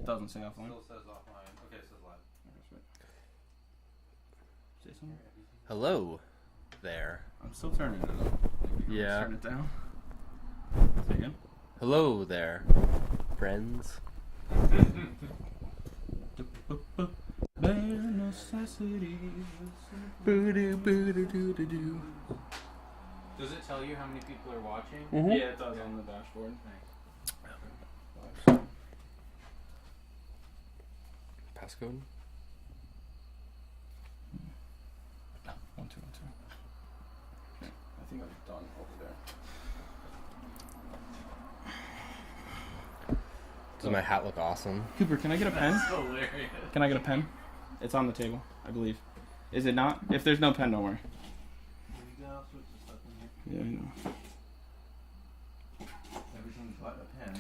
doesn't say offline. Still says offline. Okay, it says live. Say something. Hello there. I'm still turning it up. Yeah. Turn it down. Say again. Hello there, friends. Bare necessities. Boo-doo-boo-doo-doo-doo-doo. Does it tell you how many people are watching? Mm-hmm. Yeah, it does on the dashboard. Thanks. Passcode? 1, 2, 1, 2. Okay, I think I'm done over there. Does my hat look awesome? Cooper, can I get a pen? That's hilarious. Can I get a pen? It's on the table, I believe. Is it not? If there's no pen, don't worry. We got all sorts of stuff in here. Yeah, I know. Everything but a pen.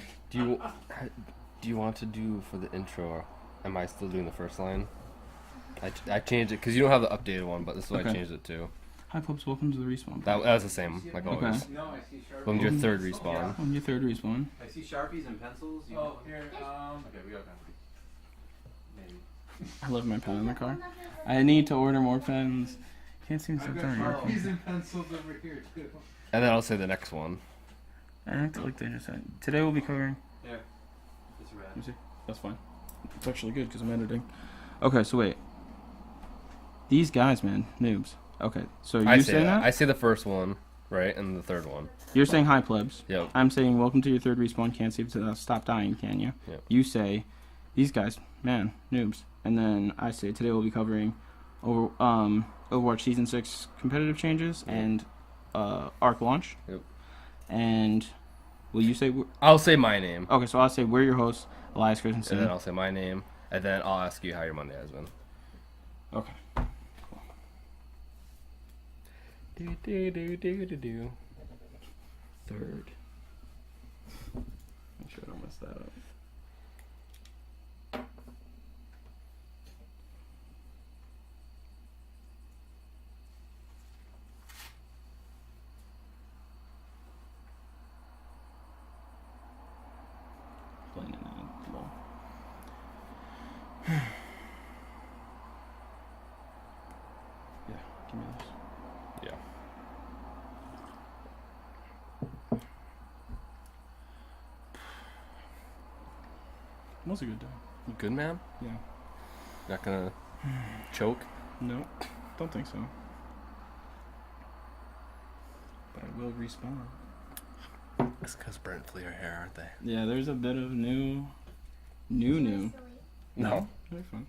Do you want to do for the intro? Am I still doing the first line? I changed it because you don't have the updated one, but this is what I Okay. changed it to. Hi, Pups. Welcome to the respawn. That was the same, like Okay. always. No, I see Sharpies. Welcome to your third respawn. On your third respawn. I see Sharpies and pencils. You Oh, here, Okay, we got them. Maybe. I love my pen in the car. I need to order more pens. Can't seem to I've got turn your Sharpies and pencils over here too. And then I'll say the next one. I act like they just said. Today we'll be covering. Here. It's red. Let me see. That's fine. It's actually good because I'm editing. Okay, so wait. These guys, man, noobs. Okay, so I you say saying that? I say the first one, right, and the third one. You're saying hi, plebs. Yep. I'm saying welcome to your third respawn. Can't see to stop dying, can you? Yep. You say these guys, man, noobs. And then I say today we'll be covering Overwatch Season 6 competitive changes and ARK launch. Yep. And will you say... I'll say my name, Okay, so I'll say we're your hosts, Elias and then Christensen. I'll say my name, and then I'll ask you how your Monday has been. Okay. Do do do do do do. Third. Make sure I don't mess that up. Playing it now. Lol. Yeah, give me this. Yeah. It was a good day. You good, man? Yeah. Not gonna choke? No, don't think so. But I will respawn. It's because Brent flew your hair, aren't they? Yeah, there's a bit of new. No. Very fun.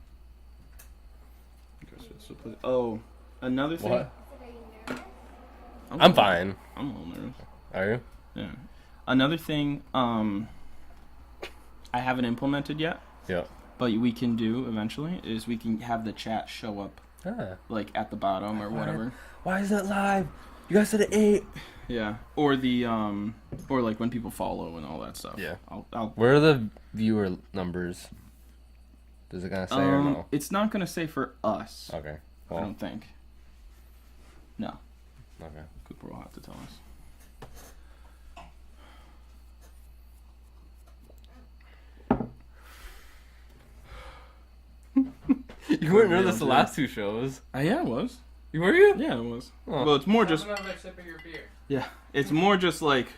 Okay, so put, oh, another thing. What? I'm I'm fine. I'm a little nervous. Are you? Yeah. Another thing, I haven't implemented yet, Yeah. but we can do eventually is we can have the chat show up Ah. like at the bottom or whatever. Why is that live? You guys said at 8. Yeah. Or the or like when people follow and all that stuff. Yeah. I'll Where are the viewer numbers? Does it gonna say or no? It's not gonna say for us. Okay. I Well, don't think. No. okay. Cooper will have to tell us. You weren't nervous the last two shows. Yeah, it was. You were you? Yeah, it was. Oh. Well, it's more just. Have another sip of your beer. Yeah, it's more just like.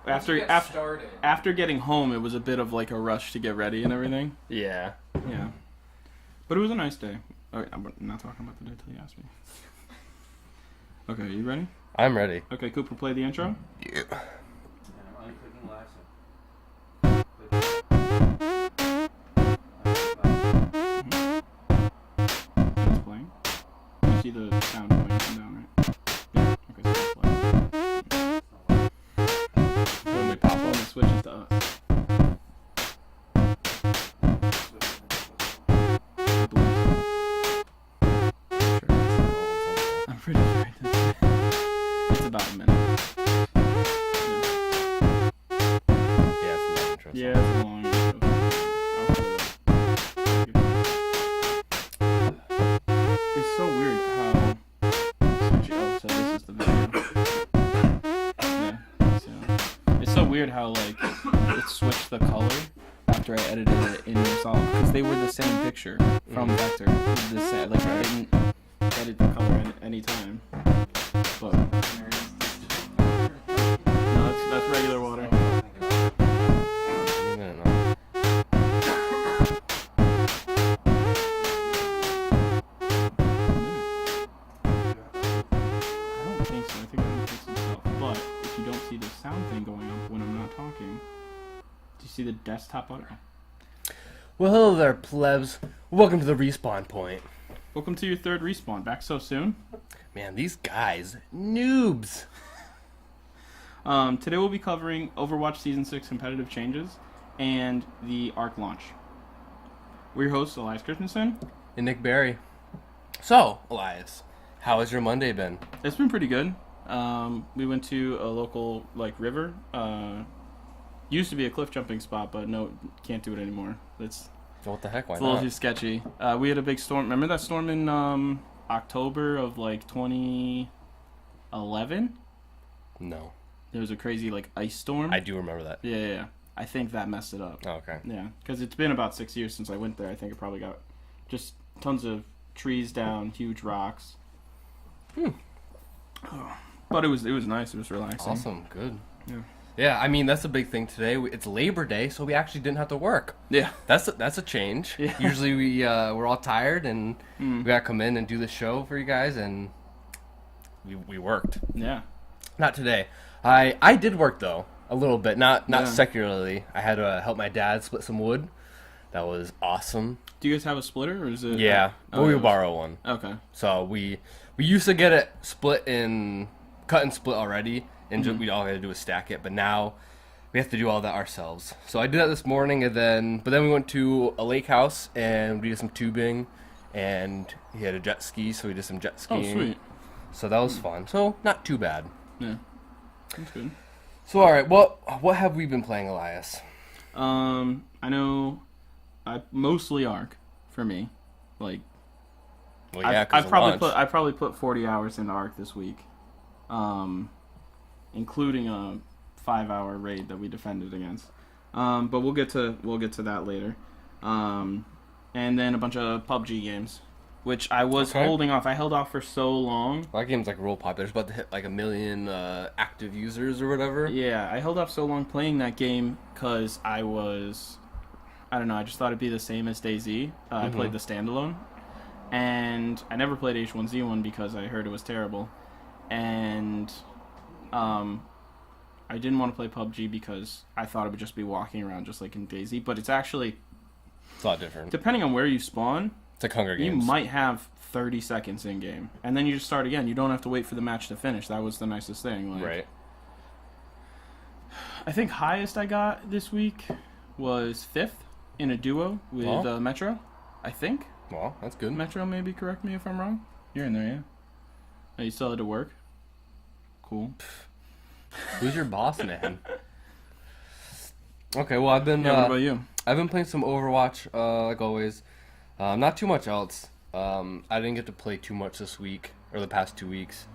Once you get started. After getting home, it was a bit of like a rush to get ready and everything. Yeah. Yeah. But it was a nice day. Okay, I'm not talking about the day till you ask me. Okay, you ready? I'm ready. Okay, Cooper, play the intro. Yeah. And I'm unclicking live, so. It's playing. You see the sound going up and down, right? Yeah. Okay, so it's playing. When we pop on, it switches to us. I believe so. I'm pretty sure it does. It's about a minute. Yeah, it's an intro. Yeah, it's a long intro. I'll put it up. It's so weird how switch it. Oh, so this is the video. Yeah. So it's so weird how like it switched the color after after I edited it in Resolve because they were the same picture from Vector. The same, like I didn't edit the color at any time. But no, that's regular water. I don't think so. I think I'm gonna fix some stuff. But if you don't see the sound thing going up when I'm not talking, do you see the desktop button? Well, hello there, plebs. Welcome to the respawn point. Welcome to your third respawn. Back so soon? Man, these guys, noobs. Today we'll be covering Overwatch Season 6 competitive changes and the ARK launch. We're your hosts, Elias Christensen. And Nick Barry. So, Elias, how has your Monday been? It's been pretty good. We went to a local river. Used to be a cliff jumping spot, but no, can't do it anymore. It's What the heck? Why a little not? too sketchy. We had a big storm. Remember that storm in October of 2011? No, There was a crazy ice storm. I do remember that. Yeah. I think that messed it up. Oh, okay. Yeah, because it's been about 6 years since I went there. I think it probably got just tons of trees down, huge rocks. But it was nice. It was relaxing. Awesome. Good. Yeah. Yeah, I mean that's a big thing today. It's Labor Day, so we actually didn't have to work. Yeah. That's a change. Yeah. Usually we're all tired and we gotta come in and do the show for you guys, and we worked. Yeah. Not today. I did work though a little bit, not Yeah. secularly. I had to help my dad split some wood. That was awesome. Do you guys have a splitter or is it? Yeah, but we borrow one. Okay. So we used to get it split in cut and split already, and Mm-hmm. we all had to do is stack it. But now we have to do all that ourselves. So I did that this morning, and then we went to a lake house and we did some tubing, and he had a jet ski, so we did some jet Oh, skiing. sweet. So that was fun. So not too bad. Yeah. That's good. So all right, what have we been playing, Elias? I know. Mostly ARK for me. Well, yeah, because I probably put 40 hours into ARK this week, including a 5-hour raid that we defended against. But we'll get to that later. And then a bunch of PUBG games, which I was holding off. I held off for so long. That game's real popular. It's about to hit 1 million active users or whatever. Yeah, I held off so long playing that game because I don't know, I just thought it'd be the same as DayZ. I played the standalone. And I never played H1Z1 because I heard it was terrible. And I didn't want to play PUBG because I thought it would just be walking around just like in DayZ. But it's actually, It's a lot different. depending on where you spawn, It's like Hunger Games. you might have 30 seconds in-game. And then you just start again. You don't have to wait for the match to finish. That was the nicest thing. Right. I think highest I got this week was 5th in a duo with Metro, I think. Well, that's good. Metro, maybe correct me if I'm wrong. You're in there, yeah? Oh, you still had to work? Cool. Who's your boss, man? Okay, well I've been Yeah, what about you? I've been playing some Overwatch, like always. Not too much else. I didn't get to play too much this week or the past 2 weeks,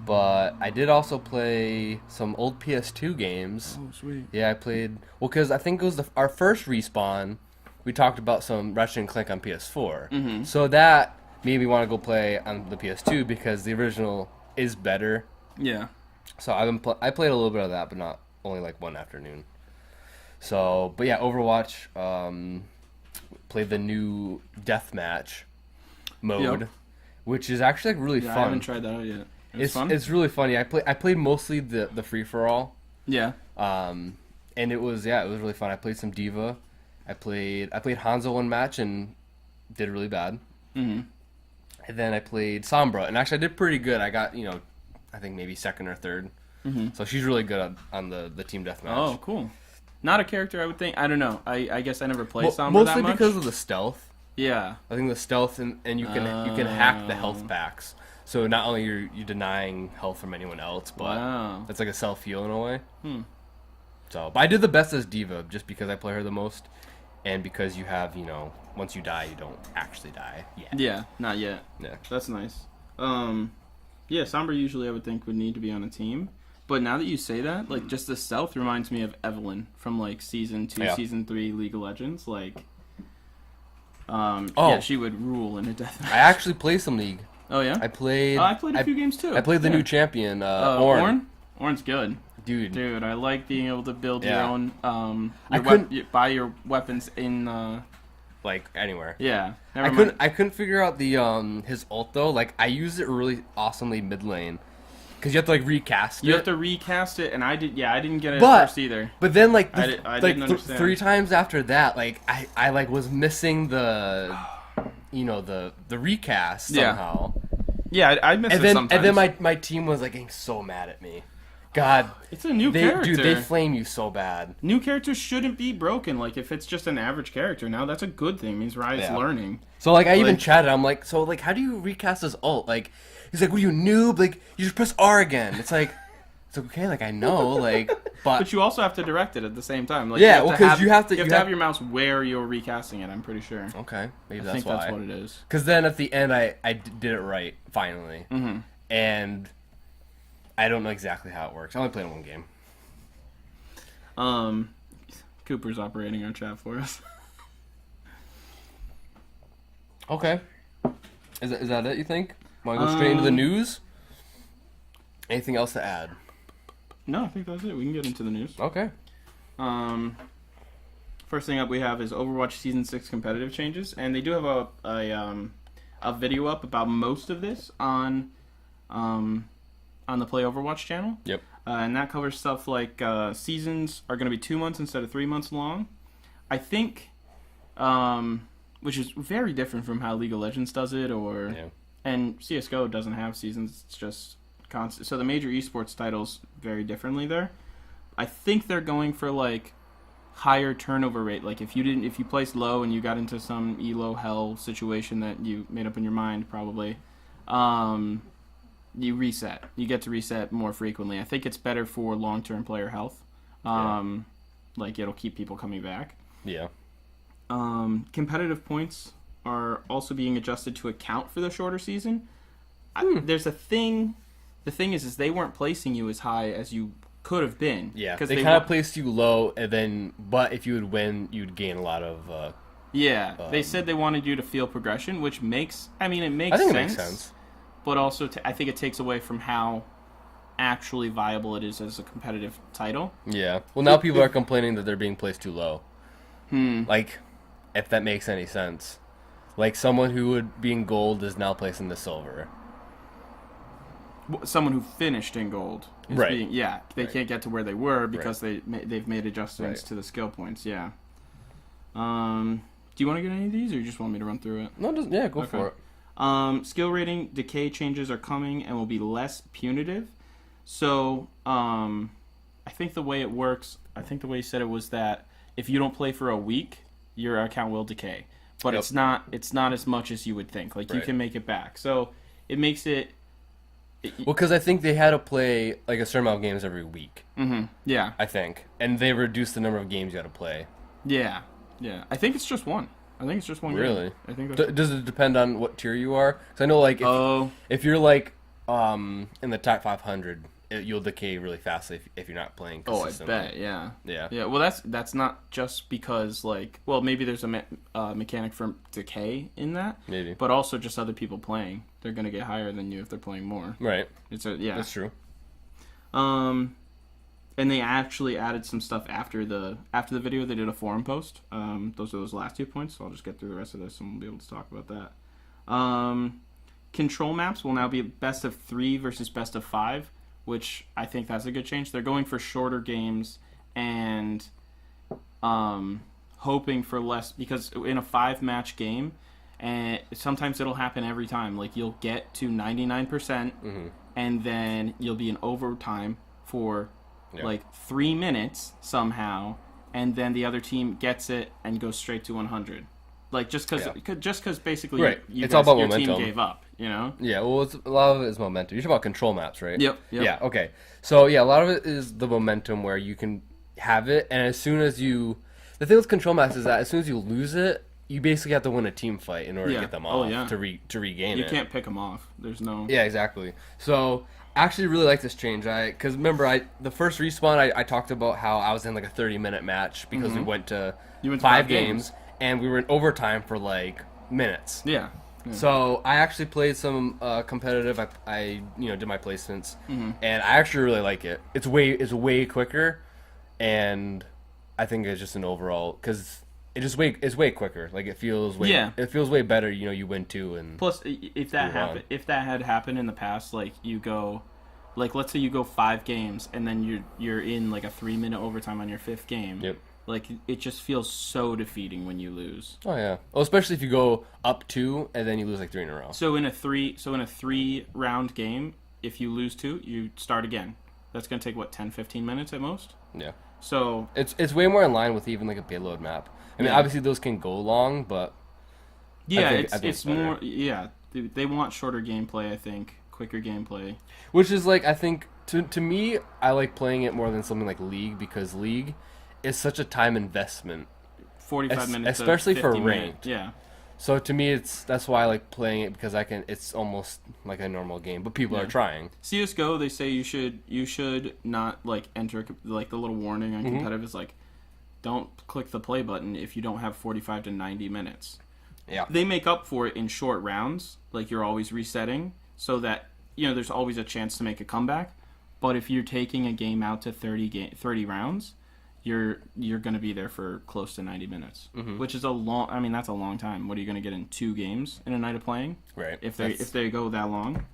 but I did also play some old PS2 games. Oh, sweet. Yeah, I played because I think it was our first respawn. We talked about some Ratchet and Clank on PS4, so that made me want to go play on the PS2 because the original is better. Yeah. So I played a little bit of that, but not only one afternoon. So, but yeah, Overwatch. Played the new deathmatch mode, which is actually really fun. I haven't tried that out yet. It's fun? It's really funny. I played mostly the free for all. Yeah. And it was really fun. I played some Diva. I played Hanzo one match and did really bad. Mm-hmm. And then I played Sombra, and actually I did pretty good. I got I think maybe second or third. Mm-hmm. So she's really good on the team deathmatch. Oh, cool. Not a character I would think. I don't know. I guess I never played Sombra mostly that much. because of the stealth. Yeah. I think the stealth and you can hack the health packs. So not only you're denying health from anyone else, but Wow. it's like a self heal in a way. Hmm. So, but I did the best as Diva just because I play her the most, and because you have once you die you don't actually die yet. Yeah, not yet. Yeah. That's nice. Yeah, Sombra usually I would think would need to be on a team, But now that you say that, like, just the stealth reminds me of Evelyn from, like, Season 2, Season 3 League of Legends. Like, yeah, she would rule in a deathmatch. I actually play some League. Oh, yeah? I played a few games, too. I played the new champion, Ornn. Ornn's good. Dude, I like being able to build your own, buy your weapons in, like, anywhere. Yeah. I couldn't figure out the, his ult, though. Like, I used it really awesomely mid lane. Because you have to, like, recast it. You have to recast it, and I didn't get it at first either. But then, like, I didn't understand. 3 times after that, like, I like, was missing the, the recast somehow. Yeah, I missed it sometimes. And then my team was, like, getting so mad at me. God. It's a new character. Dude, they flame you so bad. New characters shouldn't be broken. Like, if it's just an average character now, that's a good thing. It means Riot's learning. So, like, I even chatted. I'm like, so, like, how do you recast this ult? Like, he's like, what are you, noob? Like, you just press R again. It's like, it's okay, like, I know, like, but you also have to direct it at the same time. Like, yeah, because you have to have your mouse where you're recasting it, I'm pretty sure. Okay, maybe I think that's what it is. Because then at the end, I did it right, finally. Mm-hmm. And I don't know exactly how it works. I only played one game. Cooper's operating our chat for us. Okay. Is that it, you think? Want to go straight into the news? Anything else to add? No, I think that's it. We can get into the news. Okay. First thing up we have is Overwatch Season 6 competitive changes, and they do have a video up about most of this on the Play Overwatch channel. Yep. And that covers stuff like seasons are going to be 2 months instead of 3 months long. I think, which is very different from how League of Legends does it, and CSGO doesn't have seasons. It's just constant. So the major esports titles vary differently there. I think they're going for like higher turnover rate. Like if you placed low and you got into some elo hell situation that you made up in your mind, probably, you reset. You get to reset more frequently. I think it's better for long-term player health. Like it'll keep people coming back. Yeah. Competitive points are also being adjusted to account for the shorter season. There's a thing. The thing is they weren't placing you as high as you could have been. Yeah, they kind of placed you low, and then, but if you would win, you'd gain a lot of. They said they wanted you to feel progression, which makes. I mean, it makes. I think sense, it makes sense. But also, I think it takes away from how actually viable it is as a competitive title. Yeah. Well, now people are complaining that they're being placed too low. Like, if that makes any sense. Like, someone who would be in gold is now placed in the silver. Someone who finished in gold. Right. They can't get to where they were because they've made adjustments to the skill points, yeah. Do you want to get any of these, or you just want me to run through it? No, go for it. Skill rating decay changes are coming and will be less punitive. So, I think the way it works, I think the way you said it was that if you don't play for a week, your account will decay. But it's not as much as you would think. Like, you can make it back. So, it makes it... Well, because I think they had to play, like, a certain amount of games every week. Mm-hmm. Yeah. I think. And they reduced the number of games you had to play. Yeah. Yeah. I think it's just one. Really? Really? I think does it depend on what tier you are? Because I know, like, if you're, like, in the top 500, you'll decay really fast if you're not playing consistently. I bet, yeah. Yeah. Yeah, well, that's not just because, like... Well, maybe there's a mechanic for decay in that. Maybe. But also just other people playing. They're going to get higher than you if they're playing more. Right. That's true. And they actually added some stuff after the video. They did a forum post. Those are those last 2 points, so I'll just get through the rest of this and we'll be able to talk about that. Control maps will now be best of 3 versus best of 5, which I think that's a good change. They're going for shorter games and hoping for less, because in a 5-match game, and sometimes it'll happen every time. Like, you'll get to 99%, and then you'll be in overtime for like 3 minutes somehow, and then the other team gets it and goes straight to 100. Like, just because basically it's all about your momentum. team gave up, you know? Yeah, well, a lot of it is momentum. You're talking about control maps, right? Yep. Yeah, okay. So, yeah, a lot of it is the momentum where you can have it, and as soon as you... The thing with control maps is that as soon as you lose it, you basically have to win a team fight in order to get them off to regain it. You can't pick them off. There's no... Yeah, exactly. So, actually really like this change. Because remember, the first respawn, I talked about how I was in like a 30-minute match because we went to You went to 5 5 games, and we were in overtime for like minutes. Yeah. So I actually played some competitive. I did my placements, and I actually really like it. It's way quicker, and I think it's just an overall because it's way quicker. Like it feels way better. You win 2 and Plus, if that had happened in the past, like you go, like let's say you go 5 games and then you're in like a 3-minute overtime on your 5th game. Yep. Like it just feels so defeating when you lose. Oh yeah. Well, especially if you go up 2 and then you lose like 3 in a row. So in a 3-round game, if you lose 2, you start again. That's gonna take 10-15 minutes at most. Yeah. So it's way more in line with even like a payload map. I mean, obviously those can go long, but yeah, I think it's more. Yeah, they want shorter gameplay. I think quicker gameplay. Which is like I think to me, I like playing it more than something like League because League is such a time investment. 45 minutes, especially to for 50 ranked. minutes. Yeah. So to me, that's why I like playing it because it's almost like a normal game, but people are trying. CS:GO, they say you should not like enter like the little warning on competitive is like, don't click the play button if you don't have 45 to 90 minutes. Yeah. They make up for it in short rounds, like you're always resetting, so that there's always a chance to make a comeback. But if you're taking a game out to 30 rounds, you're going to be there for close to 90 minutes, which is a long. I mean, that's a long time. What are you going to get in 2 games in a night of playing? Right. If they go that long.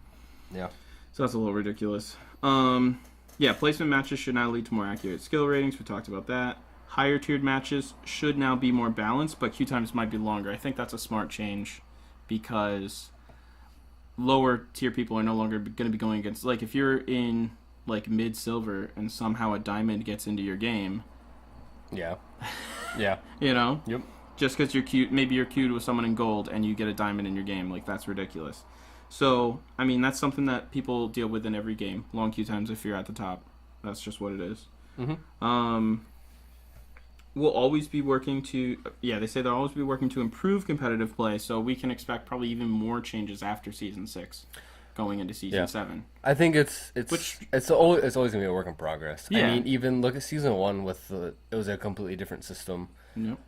Yeah. So that's a little ridiculous. Yeah, placement matches should now lead to more accurate skill ratings. We talked about that. Higher tiered matches should now be more balanced, but queue times might be longer. I think that's a smart change because lower tier people are no longer going to be going against. Like if you're in like mid silver and somehow a diamond gets into your game. Yeah. Yeah. Yep. Just because maybe you're queued with someone in gold and you get a diamond in your game, like that's ridiculous. So, I mean, that's something that people deal with in every game. Long queue times if you're at the top. That's just what it is. We'll always be working to... Yeah, they say they'll always be working to improve competitive play, so we can expect probably even more changes after Season 6 going into Season 7. I think it's always going to be a work in progress. Yeah. I mean, even look at Season 1 it was a completely different system. Yep.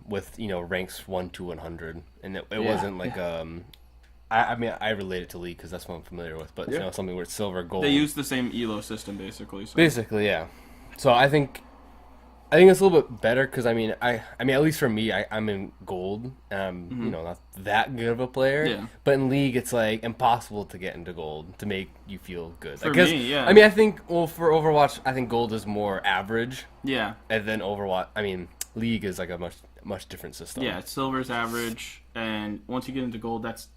With, ranks 1 to 100. And it wasn't like... I mean, I relate it to League because that's what I'm familiar with, but something where it's silver, gold. They use the same ELO system, basically. So. Basically, yeah. So I think it's a little bit better because I mean at least for me I'm in gold and I'm not that good of a player. Yeah. But in League it's like impossible to get into gold to make you feel good. For me, yeah. I mean I think for Overwatch I think gold is more average. Yeah. And then League is like a much different system. Yeah, silver's average, and once you get into gold, that's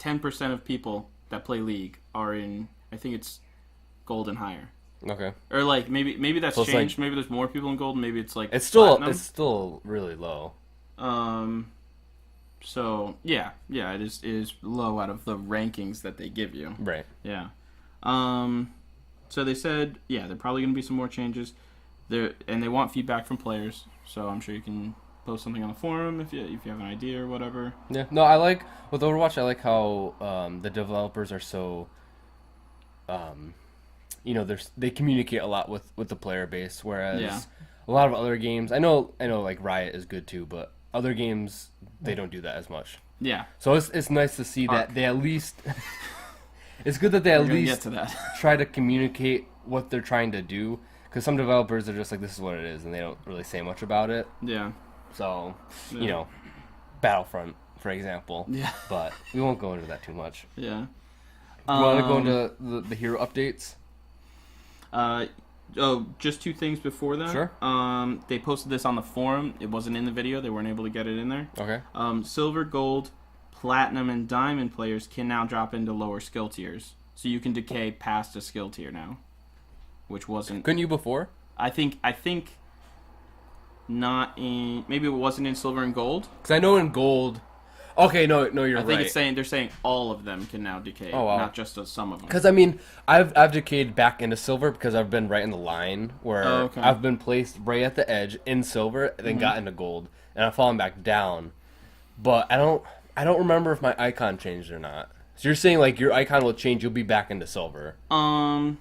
10% of people that play League are in. I think it's gold and higher. Okay. Or like maybe that's So changed. Maybe there's more people in gold. Maybe it's like it's still platinum. Really low. So yeah, it is low out of the rankings that they give you. Right. Yeah. So they said there are probably going to be some more changes. And they want feedback from players. So I'm sure you can post something on the forum if you have an idea or whatever. Yeah. No, I like with Overwatch. I like how the developers are so. They communicate a lot with the player base, whereas a lot of other games. I know, like Riot is good too, but other games they don't do that as much. Yeah. So it's nice to see ARK. that they at least. It's good that they at least get to that. try to communicate what they're trying to do. Because some developers are just like, this is what it is, and they don't really say much about it. Yeah. So, Battlefront, for example. Yeah. But we won't go into that too much. Yeah. You want to go into the hero updates? Just 2 things before that. Sure. They posted this on the forum. It wasn't in the video. They weren't able to get it in there. Okay. Silver, gold, platinum, and diamond players can now drop into lower skill tiers. So you can decay past a skill tier now. Which wasn't... Couldn't you before? I think not in... Maybe it wasn't in silver and gold. Because I know in gold... Okay, no, you're right. I think they're saying all of them can now decay, not just some of them. Because, I mean, I've decayed back into silver because I've been right in the line where I've been placed right at the edge in silver and then got into gold. And I've fallen back down. But I don't remember if my icon changed or not. So you're saying like your icon will change, you'll be back into silver. I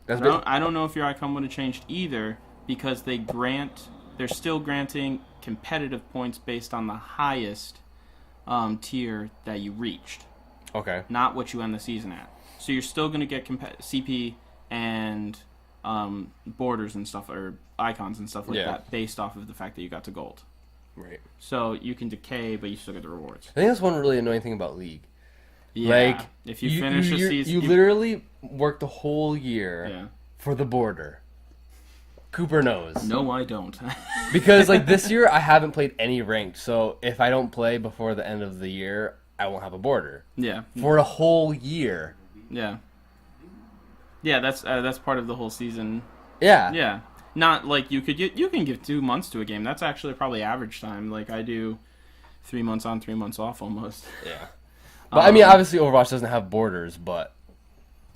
don't know if your icon would have changed either, because they're still granting competitive points based on the highest tier that you reached. Okay. Not what you end the season at. So you're still going to get CP and borders and stuff, or icons and stuff like that, based off of the fact that you got to gold. Right. So you can decay, but you still get the rewards. I think that's one really annoying thing about League. Yeah. Like, if you finish a season, you literally worked the whole year for the border. Cooper knows. No, I don't. Because like this year, I haven't played any ranked. So if I don't play before the end of the year, I won't have a border. Yeah. For a whole year. Yeah. Yeah, that's part of the whole season. Yeah. Yeah. Not like you can give 2 months to a game. That's actually probably average time. Like I do 3 months on, 3 months off almost. Yeah. But I mean, obviously Overwatch doesn't have borders, but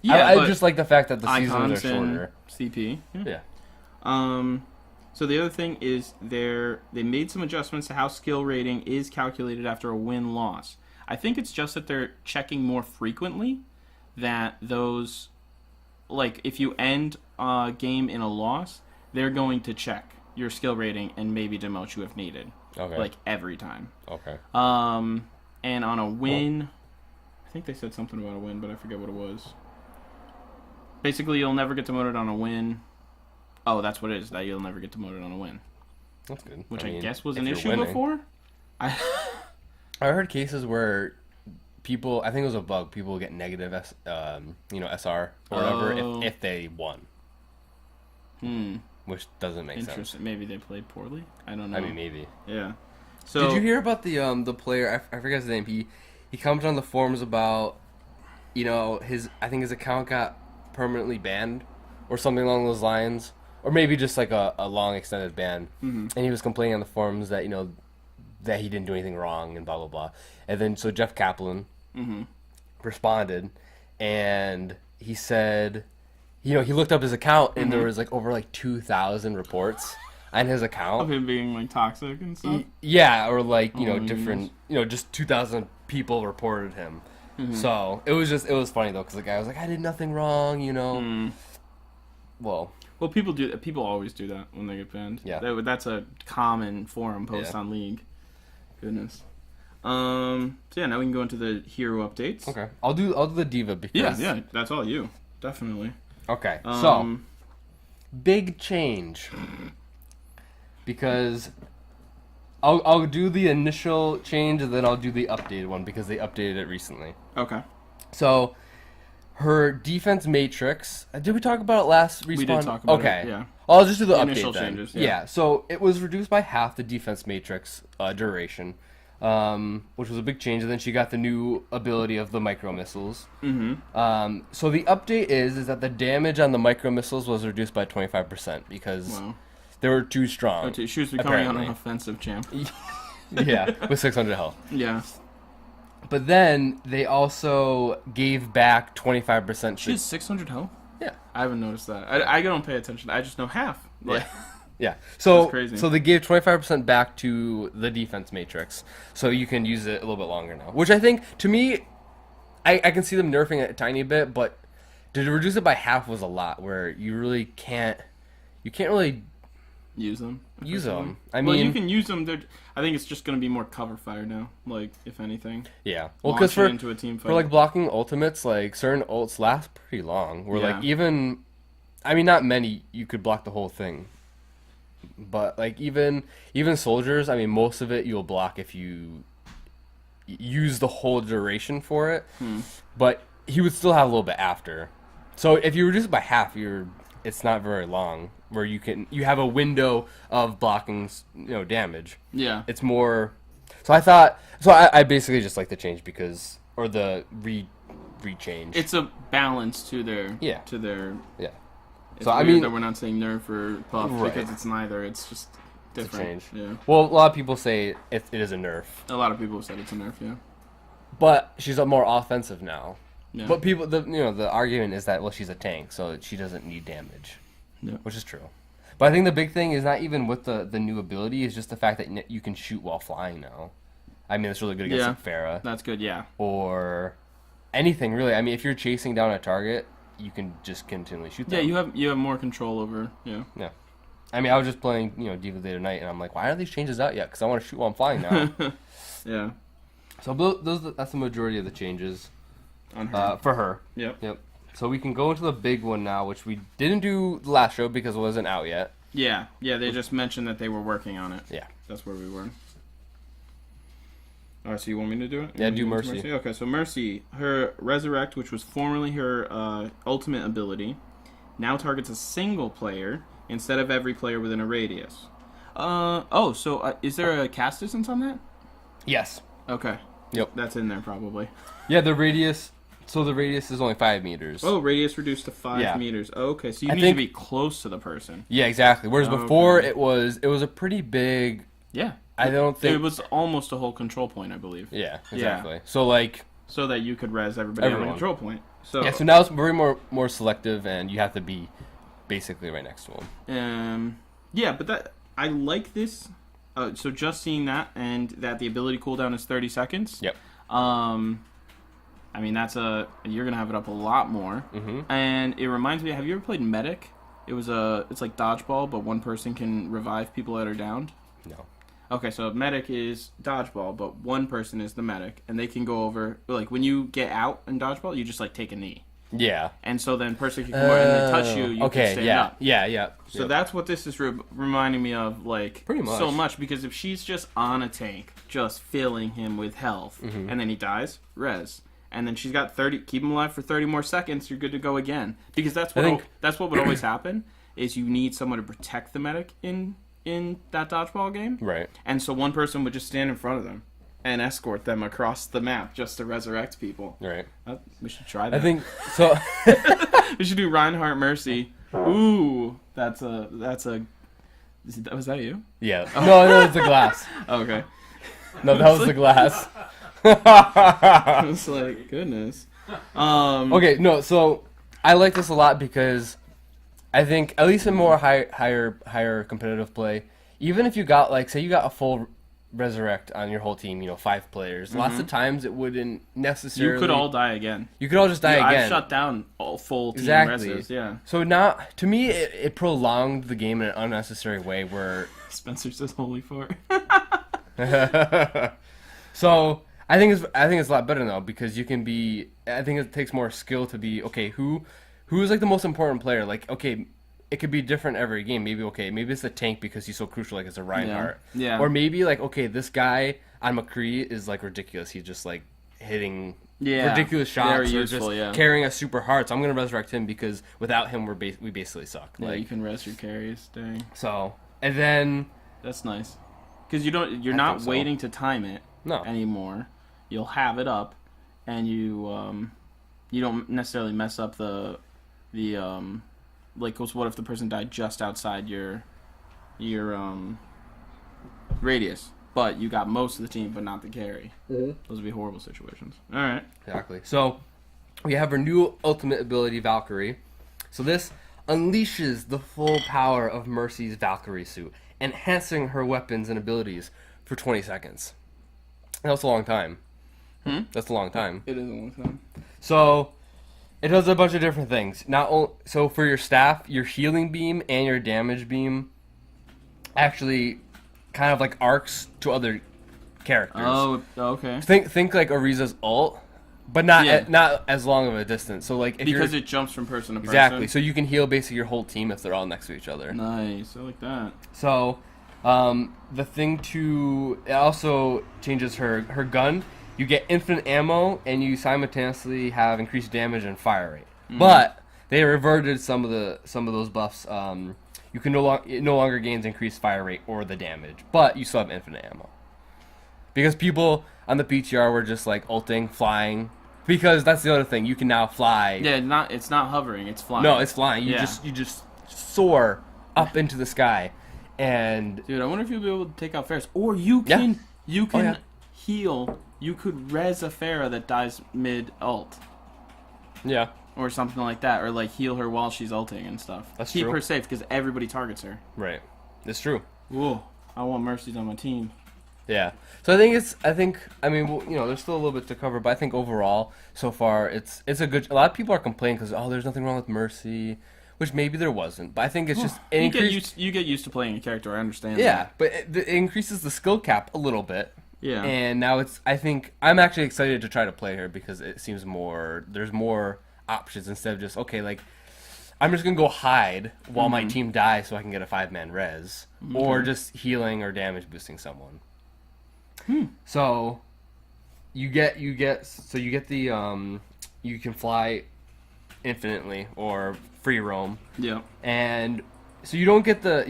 I just like the fact that the seasons are shorter. CP. Yeah. So the other thing is they made some adjustments to how skill rating is calculated after a win-loss. I think it's just that they're checking more frequently, that those, like if you end a game in a loss, they're going to check your skill rating and maybe demote you if needed. Okay. Like every time. Okay. And on a win, I think they said something about a win, but I forget what it was. Basically, you'll never get demoted on a win. Oh, that's what it is, that you'll never get demoted on a win. That's good. Which I mean, guess was if an you're issue winning. before. I heard cases where people, I think it was a bug, people would get negative SR or whatever if they won. Which doesn't make sense. Interesting. Maybe they played poorly? I don't know. I mean, maybe. Yeah. So did you hear about the player, I forget his name, he commented on the forums about, I think his account got permanently banned or something along those lines, or maybe just like a long extended ban. And he was complaining on the forums that that he didn't do anything wrong and blah blah blah. And then so Jeff Kaplan responded, and he said, he looked up his account and there was like over 2,000 reports on his account of him being like toxic and stuff. Yeah, or different, just 2,000 people reported him. So it was funny though, because the guy was like, I did nothing wrong, Well, people always do that when they get banned. Yeah. That's a common forum post on League. Goodness. So yeah, now we can go into the hero updates. Okay. I'll do the diva because Yeah, that's all you. Definitely. Okay. So big change. Because I'll do the initial change and then I'll do the updated one because they updated it recently. Okay. So her defense matrix. Did we talk about it last respawn? We did talk about it. Yeah. I'll just do the update initial then. changes. Yeah. So it was reduced by half the defense matrix duration, which was a big change. And then she got the new ability of the micro missiles. So the update is that the damage on the micro missiles was reduced by 25% because they were too strong. She was becoming apparently. an offensive champ. Yeah, with 600 health. Yeah. But then they also gave back 25%. She has 600 health? Yeah. I haven't noticed that. I don't pay attention. I just know half. Like, yeah. So That's crazy. So they gave 25% back to the defense matrix, so you can use it a little bit longer now. Which I think, to me, I can see them nerfing it a tiny bit, but to reduce it by half was a lot. Where you really can't really use them. I mean, you can use them. I think it's just going to be more cover fire now. Like, if anything. Yeah. Well, because into a team fight. for like blocking ultimates, like certain ults last pretty long. Where like even, I mean, not many you could block the whole thing. But like even soldiers, I mean, most of it you'll block if you use the whole duration for it. But he would still have a little bit after. So if you reduce it by half, it's not very long. Where you have a window of blocking, damage. Yeah. It's more. So I basically just like the change or the re-change. It's a balance to their. Yeah. It's so weird I mean that we're not saying nerf or buff because it's neither. It's just different. It's a change. Yeah. Well, a lot of people say it is a nerf. A lot of people have said it's a nerf. Yeah. But she's more offensive now. Yeah. But people, the argument is that she's a tank, so she doesn't need damage. Yeah. Which is true. But I think the big thing is not even with the new ability, is just the fact that you can shoot while flying now. I mean, it's really good against like Pharah. That's good, yeah. Or anything, really. I mean, if you're chasing down a target, you can just continually shoot them. Yeah, you have more control over, Yeah. I mean, I was just playing, Diva of the Night, and I'm like, why are these changes out yet? Because I want to shoot while I'm flying now. Yeah. So that's the majority of the changes On her. for her. Yep. So we can go into the big one now, which we didn't do the last show because it wasn't out yet. Yeah, they just mentioned that they were working on it. Yeah. That's where we were. Alright, so you want me to do it? Yeah, do Mercy. Okay, so Mercy, her Resurrect, which was formerly her ultimate ability, now targets a single player instead of every player within a radius. Is there a cast distance on that? Yes. Okay. Yep. That's in there probably. Yeah, the radius is only 5 meters. Oh, radius reduced to 5 meters. Oh, okay, so you need to be close to the person. Yeah, exactly. Whereas before it was a pretty big... Yeah. I don't think... It was almost a whole control point, I believe. Yeah, exactly. Yeah. So, so that you could res everybody on a control point. So now it's very more selective, and you have to be basically right next to them. Yeah, but I like this. So just seeing that, and that the ability cooldown is 30 seconds. Yep. I mean, you're gonna have it up a lot more. Mm-hmm. And it reminds me, have you ever played Medic? It's like dodgeball, but one person can revive people that are downed. No. Okay, so Medic is dodgeball, but one person is the medic, and they can go over, like, when you get out in dodgeball, you just, like, take a knee. Yeah. And so then person can come over and then touch you, can stand up. Yeah. So that's what this is reminding me of, like, pretty much. So much, because if she's just on a tank, just filling him with health, and then he dies, res. And then she's got 30, keep him alive for 30 more seconds, you're good to go again. Because that's what would always happen, is you need someone to protect the medic in that dodgeball game. Right. And so one person would just stand in front of them and escort them across the map just to resurrect people. Right. We should try that. I think so. We should do Reinhardt Mercy. Ooh, was that you? Yeah. No, it's the glass. Okay. No, that was the glass. I was like, goodness. Okay, no, so I like this a lot because I think at least in more higher competitive play, even if you got say you got a full resurrect on your whole team, 5 players, lots of times it wouldn't necessarily. You could all die again. You could all just die again. I've shut down all full team reses, yeah. So now, to me, it prolonged the game in an unnecessary way where Spencer says holy fart. So I think it's a lot better now because you can be. I think it takes more skill to be who's like the most important player. It could be different every game. Maybe it's the tank because he's so crucial. Like it's a Reinhardt. Yeah. Or maybe this guy on McCree is ridiculous. He's just hitting ridiculous shots. Very useful, just carrying us super hard. So I'm gonna resurrect him because without him we basically suck. Yeah, you can res your carries. Dang. So and then that's nice because you're not waiting to time it anymore. You'll have it up, and you don't necessarily mess up the what if the person died just outside your radius, but you got most of the team but not the carry. Those would be horrible situations. All right. Exactly. So we have our new ultimate ability, Valkyrie. So this unleashes the full power of Mercy's Valkyrie suit, enhancing her weapons and abilities for 20 seconds. That's a long time. That's a long time. It is a long time. So it does a bunch of different things. So for your staff, your healing beam and your damage beam actually kind of arcs to other characters. Oh, okay. Think like Ariza's ult, but not as long of a distance. So because it jumps from person to person. Exactly. So you can heal basically your whole team if they're all next to each other. Nice. I like that. So it also changes her gun. You get infinite ammo, and you simultaneously have increased damage and fire rate. But they reverted some of those buffs. You can it no longer gains increased fire rate or the damage, but you still have infinite ammo. Because people on the PTR were just ulting, flying. Because that's the other thing, you can now fly. Yeah, it's not hovering, it's flying. No, it's flying. You just soar up into the sky, and dude, I wonder if you'll be able to take out Ferris, or you can heal. You could res a Pharah that dies mid-ult. Yeah. Or something like that. Or, heal her while she's ulting and stuff. Keep her safe, because everybody targets her. Right. That's true. Whoa. I want Mercies on my team. Yeah. So I mean, well, you know, there's still a little bit to cover, but I think overall, so far, it's a good. A lot of people are complaining because there's nothing wrong with Mercy, which maybe there wasn't, but I think it's just it You get used to playing a character. I understand. Yeah, that. but it increases the skill cap a little bit. Yeah. And now I think I'm actually excited to try to play her because it seems there's more options instead of just, okay, like, I'm just going to go hide while my team dies so I can get a 5-man res. Or just healing or damage boosting someone. So, you get the, you can fly infinitely or free roam. Yeah. And so you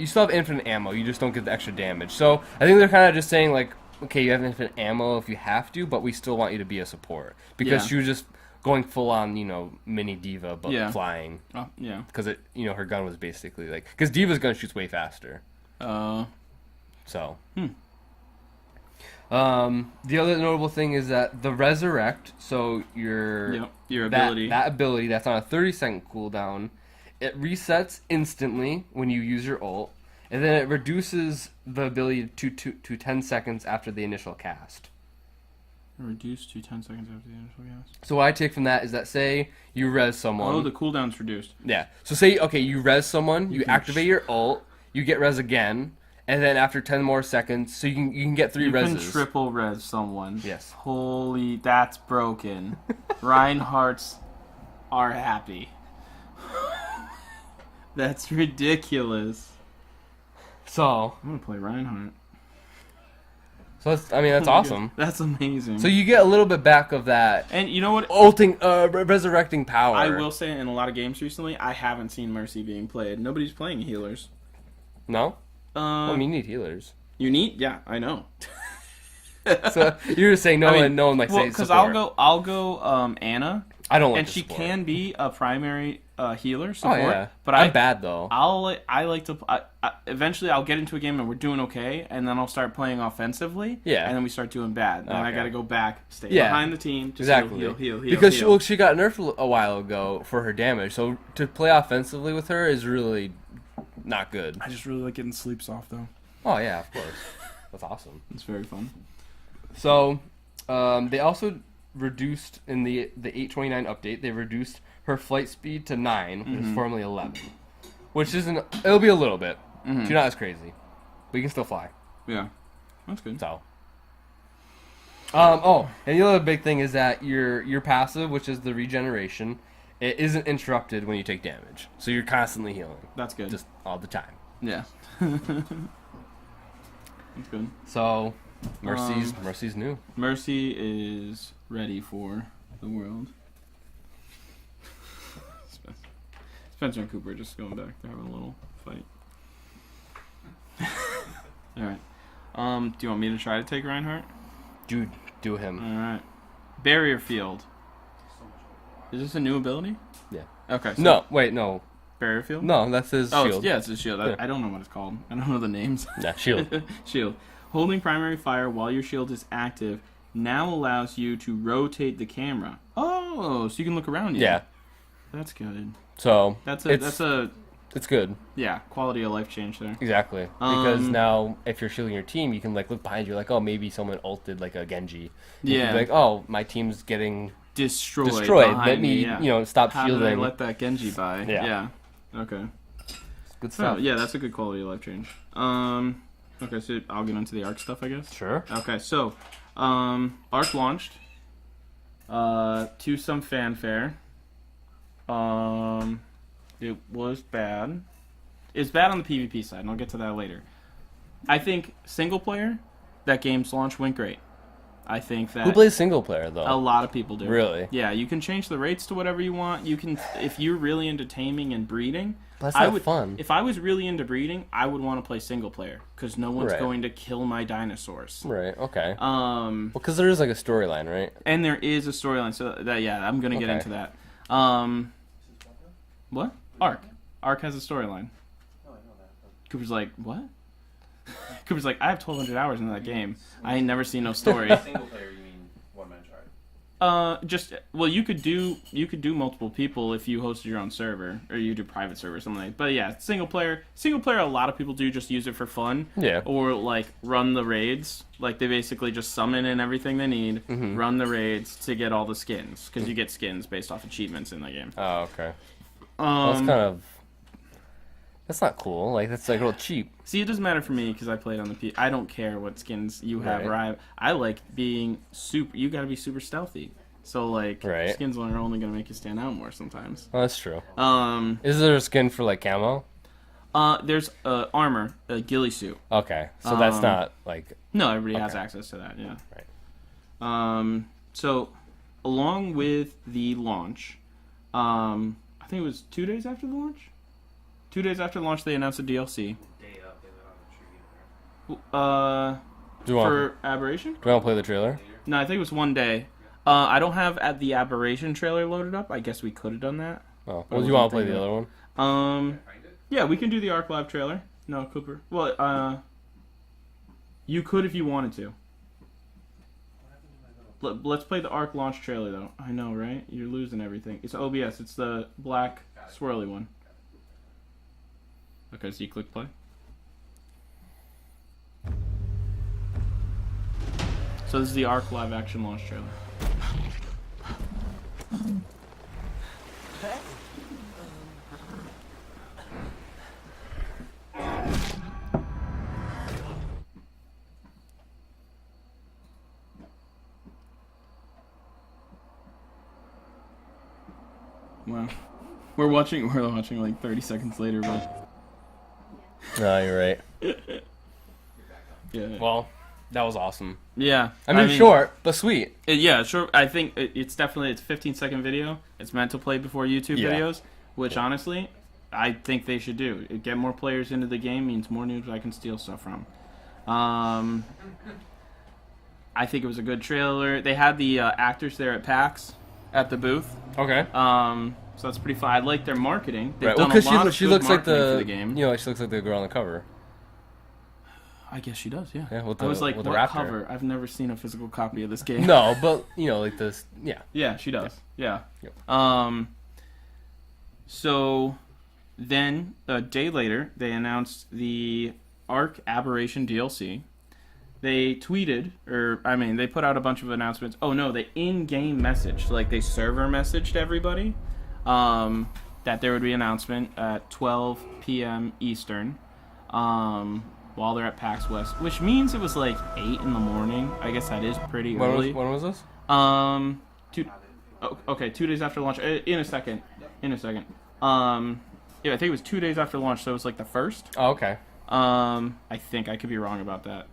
still have infinite ammo, you just don't get the extra damage. So, I think they're kind of just saying, like, okay, you have infinite ammo if you have to, but we still want you to be a support. Because she was just going full on, you know, mini diva, but flying. Yeah. Because her gun was basically like, because diva's gun shoots way faster. So. The other notable thing is that the resurrect, so your ability, that ability that's on a 30-second cooldown, it resets instantly when you use your ult. And then it reduces the ability to 10 seconds after the initial cast. Reduced to 10 seconds after the initial cast. So what I take from that is that, say you res someone. Oh, the cooldown's reduced. Yeah. So say, okay, you res someone, you activate your ult, you get res again, and then after 10 more seconds, so you can get 3 reses. You can triple res someone. Yes. Holy, that's broken. Reinhardt's are happy. That's ridiculous. So I'm gonna play Reinhardt. So that's awesome. That's amazing. So you get a little bit back of that. And you know what? Ulting, resurrecting power. I will say in a lot of games recently, I haven't seen Mercy being played. Nobody's playing healers. No? Well, you need healers. You need? Yeah, I know. So you're just saying no one might say because support. I'll go Anna. I don't like and the she support. can be a primary healer support. Oh yeah, but I'm bad though. I like to. Eventually, I'll get into a game and we're doing okay, and then I'll start playing offensively. Yeah, and then we start doing bad. Then I got to go back, stay Yeah. behind the team, just exactly. heal. Because heal. she got nerfed a while ago for her damage, so to play offensively with her is really not good. I just really like getting sleeps off though. Oh yeah, of course. That's awesome. It's very fun. So, they also reduced in the 829 update. They reduced her flight speed to 9, which is formerly 11, which isn't. It'll be a little bit. She's not as crazy, but you can still fly. Yeah, that's good. So. And the other big thing is that your passive, which is the regeneration, it isn't interrupted when you take damage. So you're constantly healing. That's good. Just all the time. Yeah. That's good. So, Mercy's new. Mercy is ready for the world. Spencer and Cooper just going back. They're having a little fight. Alright. Do you want me to try to take Reinhardt? Dude, do him. Alright. Barrier Field. Is this a new ability? Yeah. Okay. So No. Barrier Field? No, that's his shield. It's his shield. I don't know what it's called. I don't know the names. Yeah, shield. Shield. Holding primary fire while your shield is active now allows you to rotate the camera. Oh, so you can look around you. Yeah. That's good. So It's good. Yeah, quality of life change there. Exactly. Because now if you're shielding your team, you can like look behind you like, oh, maybe someone ulted like a Genji. You can be like, oh, my team's getting destroyed. Let me, stop How shielding. did I let that Genji by? Yeah. Okay. Good stuff. Yeah, that's a good quality of life change. Okay, so I'll get into the ARK stuff, I guess. Sure. Okay, so ARK launched to some fanfare. It was bad. It's bad on the PvP side, and I'll get to that later. I think single player, that game's launch went great. I think that who plays single player though? A lot of people do. Really? Yeah, you can change the rates to whatever you want. You can, if you're really into taming and breeding. That's not fun. If I was really into breeding, I would want to play single player because no one's going to kill my dinosaurs. Right. Okay. Because there is like a storyline, right? And there is a storyline, so I'm gonna get into that. What? ARK. ARK has a storyline. Oh, I know that. Cooper's like, what? Cooper's like, I have 1,200 hours in that game. I ain't never seen no story. Single player, you mean one-man chart? You could do multiple people if you hosted your own server or you do private server or something like that. But yeah, single player, a lot of people do just use it for fun. Yeah. Or like run the raids. Like they basically just summon in everything they need, run the raids to get all the skins because you get skins based off achievements in the game. Oh, okay. That's not cool. Like that's like real cheap. See, it doesn't matter for me because I played on the P. I don't care what skins you have. Right. Or I like being super. You got to be super stealthy. So like skins are only gonna make you stand out more sometimes. Oh, that's true. Is there a skin for like camo? There's armor, a ghillie suit. Okay, so that's not like. No, everybody has access to that. Yeah. Right. So, along with the launch, I think it was 2 days after the launch. 2 days after launch, they announced a DLC. Day up, they lit on the tree. For Aberration? Do you want to play the trailer? No, I think it was 1 day. I don't have the Aberration trailer loaded up. I guess we could have done that. Oh, well, do you want to play the other one? Yeah, we can do the ARK Live trailer. No, Cooper. Well, you could if you wanted to. Let's play the ARK launch trailer, though. I know, right? You're losing everything. It's OBS. It's the black swirly one. Okay, so you click play. So this is the ARK live action launch trailer. Wow. We're watching like 30 seconds later, but... No, you're right. Yeah. Well, that was awesome. Yeah. I mean short, but sweet. Yeah, sure. I think it's a 15-second video. It's meant to play before YouTube videos, which honestly, I think they should do. Get more players into the game means more noobs I can steal stuff from. I think it was a good trailer. They had the actors there at PAX at the booth. Okay. So that's pretty fun. I like their marketing. They've Right. done Well, a lot because of she good looks like marketing for the game. You know, she looks like the girl on the cover. I guess she does. Yeah. Yeah. With I was like, with what the raptor. cover? I've never seen a physical copy of this game. No, but you know, like this. Yeah. Yeah, she does. Yeah. Yep. So then a day later, they announced the ARK Aberration DLC. They tweeted, they put out a bunch of announcements. Oh no, they in-game messaged, like they server messaged everybody, that there would be an announcement at 12 p.m. Eastern, while they're at PAX West, which means it was like 8 in the morning. I guess that is pretty early. When was this? 2 days after launch. In a second. Yeah, I think it was 2 days after launch, so it was like the first. Oh, okay. I think I could be wrong about that.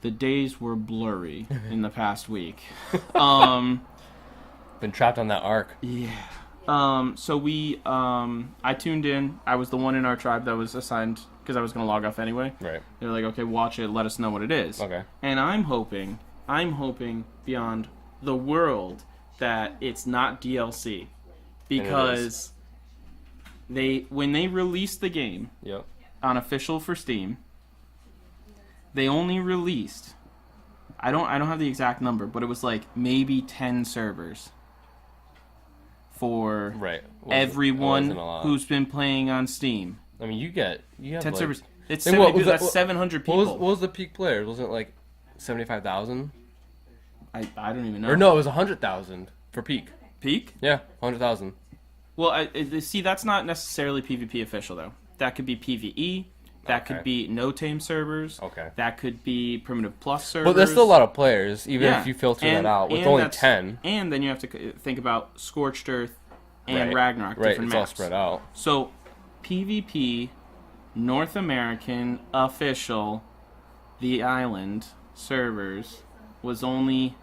The days were blurry in the past week. Been trapped on that ARK. Yeah. So I tuned in. I was the one in our tribe that was assigned because I was going to log off anyway. Right. They're like, okay, watch it. Let us know what it is. Okay. And I'm hoping beyond the world that it's not DLC, because when they released the game on official for Steam, they only released, I don't have the exact number, but it was like maybe 10 servers for everyone who's been playing on Steam. I mean, you have 10 servers. It's Like, 70, that's 700 people. What was the peak players? Was it like 75,000? I don't even know. Or no, it was 100,000 for peak. Peak? Yeah, 100,000. Well, see, that's not necessarily PvP official though. That could be PvE. That could be no-tame servers. Okay. That could be Primitive Plus servers. But there's still a lot of players, even if you filter that out, with only 10. And then you have to think about Scorched Earth and Ragnarok, different maps. All spread out. So, PvP, North American, official, the island, servers, was only,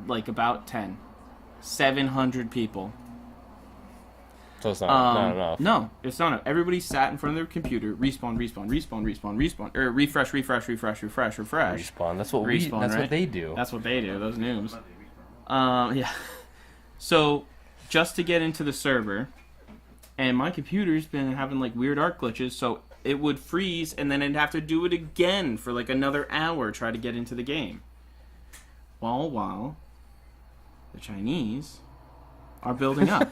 like, about 10. 700 people. So it's not enough. No, it's not enough. Everybody sat in front of their computer, respawn, or refresh. Respawn. That's what Respawn, what they do. That's what they do. Those noobs. Yeah. So, just to get into the server, and my computer's been having like weird ARK glitches, so it would freeze, and then I'd have to do it again for like another hour, try to get into the game. While the Chinese are building up.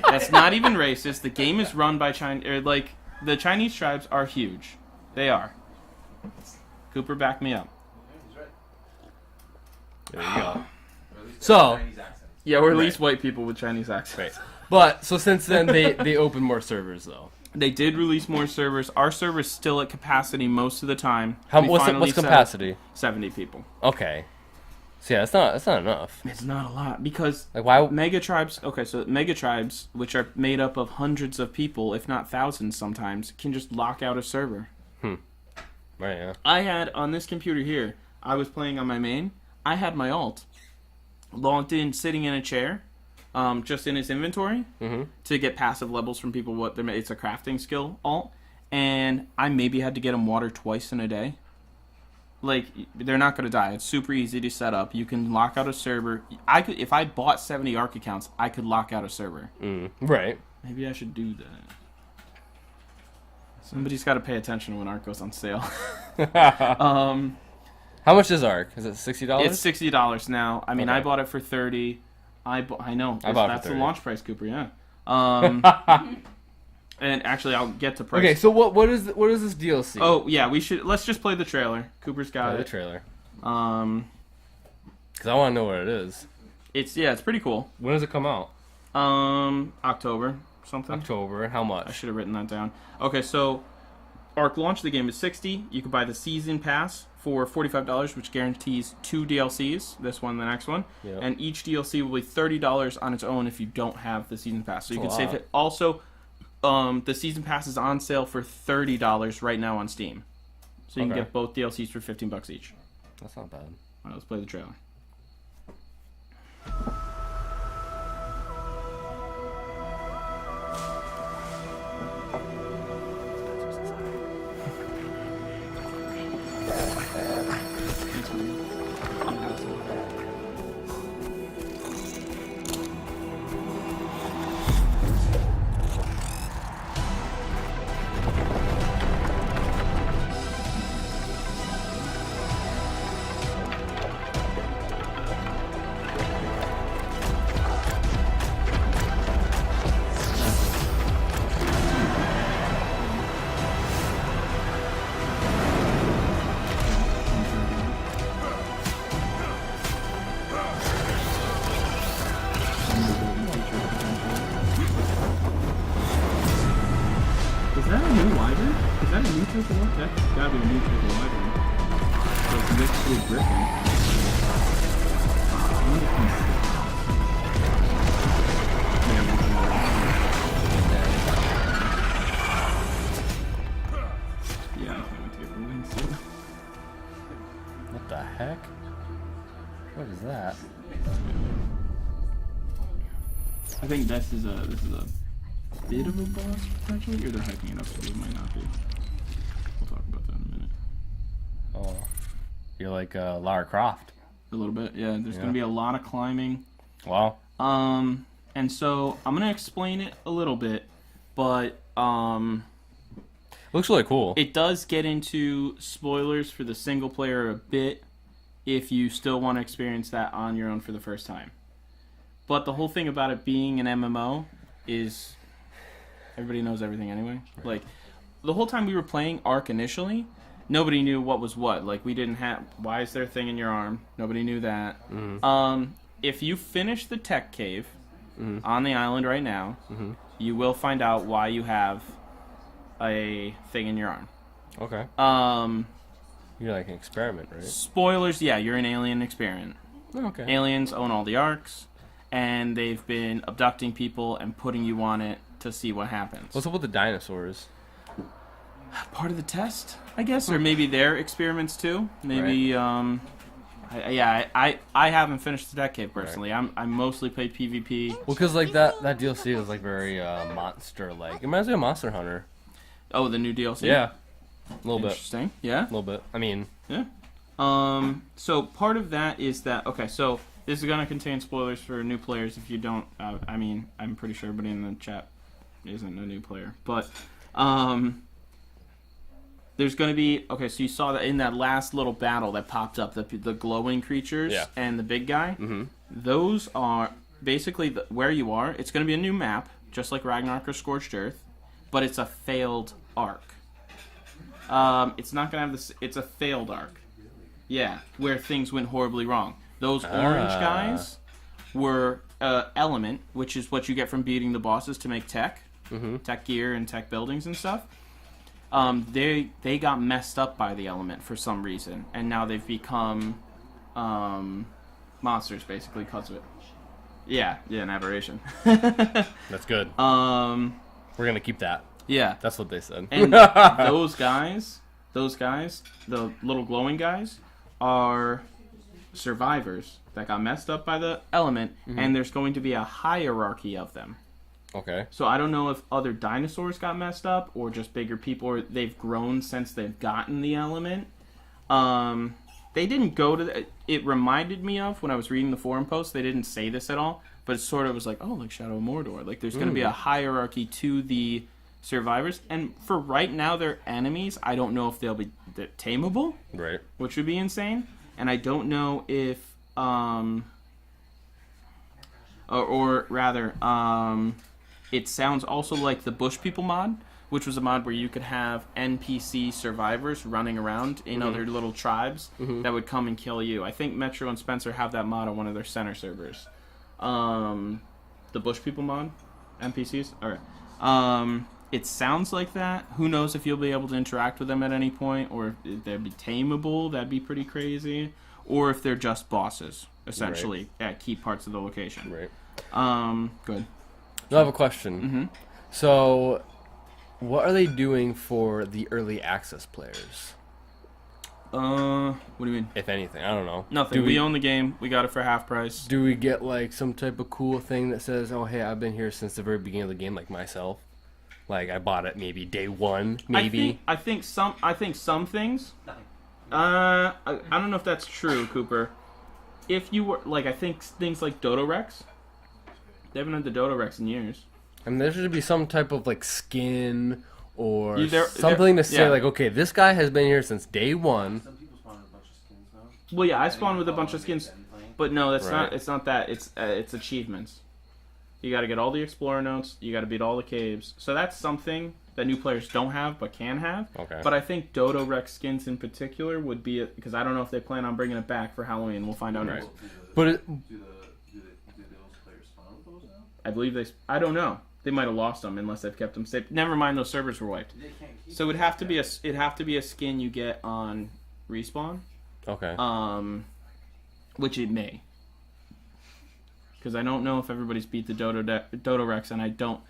That's not even racist. The game is run by China. Like, the Chinese tribes are huge. They are. Cooper, back me up. There you go. So, Yeah, we're at least white people with Chinese accents. right. But, so since then, they opened more servers, though. They did release more servers. Our server's still at capacity most of the time. What's capacity? 70 people. Okay. So, yeah, that's not enough. It's not a lot because Like, why? mega tribes. Okay, so mega tribes, which are made up of hundreds of people, if not thousands, sometimes can just lock out a server. Right, yeah. I had on this computer here. I was playing on my main. I had my alt logged in, sitting in a chair, just in his inventory to get passive levels from people. It's a crafting skill alt, and I maybe had to get him water twice in a day. Like, they're not going to die. It's super easy to set up. You can lock out a server. I could, if I bought 70 ARK accounts, I could lock out a server. Right. Maybe I should do that. Somebody's got to pay attention when ARK goes on sale. How much is ARK? Is it $60? It's $60 now. I mean, Okay. I bought it for $30. I know. I bought it for That's the $30. launch price, Cooper. Yeah. And actually, I'll get to price. Okay, so what is this DLC? Oh yeah, let's just play the trailer. Cooper's got the it. trailer. Um, Because I want to know what it is. it's pretty cool. When does it come out? October something. October. How much? I should have written that down. Okay, so ARK launch the game is $60. You can buy the season pass for $45, which guarantees 2 DLCs, this one, the next one. Yep. And each DLC will be $30 on its own if you don't have the season pass. So you That's can a save lot. it. Also, the season pass is on sale for $30 right now on Steam. So you can Okay. get both DLCs for $15 each. That's not bad. All right, let's play the trailer. Is that a new library? Is that a new type of library? That's gotta be a new type of library. So it's mixed with Griffin. Yeah, I can't wait to get moving soon. What the heck? What is that? I think this is a bit of a boss potentially, or they're hyping it up, so it might not be. We'll talk about that in a minute. Oh, you're like Lara Croft. A little bit, yeah. There's Yeah. gonna be a lot of climbing. Wow. And so I'm gonna explain it a little bit, but Looks really cool. it does get into spoilers for the single player a bit if you still want to experience that on your own for the first time. But the whole thing about it being an MMO is everybody knows everything anyway. Like, the whole time we were playing ARK initially, nobody knew what was what. Like, we didn't have, why is there a thing in your arm? Nobody knew that. If you finish the tech cave on the island right now, you will find out why you have a thing in your arm. Okay. You're like an experiment, right? Spoilers, yeah, you're an alien experiment. Oh, okay. Aliens own all the ARKs, and they've been abducting people and putting you on it to see what happens. What's up with the dinosaurs? Part of the test, I guess, or maybe their experiments too. Maybe, I haven't finished the tech cave personally. I mostly play PvP. Well, because like that DLC is like very monster-like. It reminds me of Monster Hunter. Oh, the new DLC. Yeah. A little bit. Interesting. Yeah. A little bit. I mean, Yeah. So part of that is that, okay, so this is going to contain spoilers for new players if you don't, I mean, I'm pretty sure everybody in the chat isn't a new player, but, there's going to be, okay, so you saw that in that last little battle that popped up, the glowing creatures Yeah. and the big guy, Those are basically where you are. It's going to be a new map, just like Ragnarok or Scorched Earth, but it's a failed ARK. It's not going to have this. It's a failed ARK. Yeah, where things went horribly wrong. Those orange guys were element, which is what you get from beating the bosses to make tech, tech gear and tech buildings and stuff. They got messed up by the element for some reason, and now they've become monsters basically because of it. Yeah, an aberration. That's good. We're gonna keep that. Yeah, That's what they said. and those guys, the little glowing guys, are survivors that got messed up by the element, and there's going to be a hierarchy of them. Okay. So I don't know if other dinosaurs got messed up, or just bigger people, or they've grown since they've gotten the element. They didn't go to it reminded me of, when I was reading the forum post, they didn't say this at all, but it sort of was like, oh, like Shadow of Mordor. Like, there's going to be a hierarchy to the survivors, and for right now, they're enemies. I don't know if they'll be tameable, Right. which would be insane, and I don't know if, or rather, it sounds also like the Bush People mod, which was a mod where you could have NPC survivors running around in other little tribes that would come and kill you. I think Metro and Spencer have that mod on one of their center servers. The Bush People mod, NPCs. All right. It sounds like that. Who knows if you'll be able to interact with them at any point, or if they'd be tameable. That'd be pretty crazy. Or if they're just bosses, essentially, at key parts of the location. Right. Good. I have a question. So, what are they doing for the early access players? What do you mean? If anything, I don't know. Nothing. We own the game. We got it for half price. Do we get like some type of cool thing that says, "Oh, hey, I've been here since the very beginning of the game," like myself? Like I bought it maybe day one, maybe. I think some things. I don't know if that's true, Cooper. If you were like, I think things like Dodo Rex. They haven't had the Dodo Rex in years. I mean, there should be some type of like skin or Something something to say like, okay, this guy has been here since day one. Some people spawn with a bunch of skins now. Well, yeah, I spawned with a bunch of skins, but no, that's Right. not. It's not that. It's achievements. You got to get all the explorer notes. You got to beat all the caves. So that's something that new players don't have but can have. Okay. But I think Dodo Rex skins in particular would be because I don't know if they plan on bringing it back for Halloween. We'll find out Right. next. But it, Do those players spawn with those now? I believe they. I don't know. They might have lost them unless they've kept them safe. Never mind, those servers were wiped. They can't keep So it'd have to be a skin you get on respawn. okay. Which it may. Because I don't know if everybody's beat the Dodo Rex, and I don't.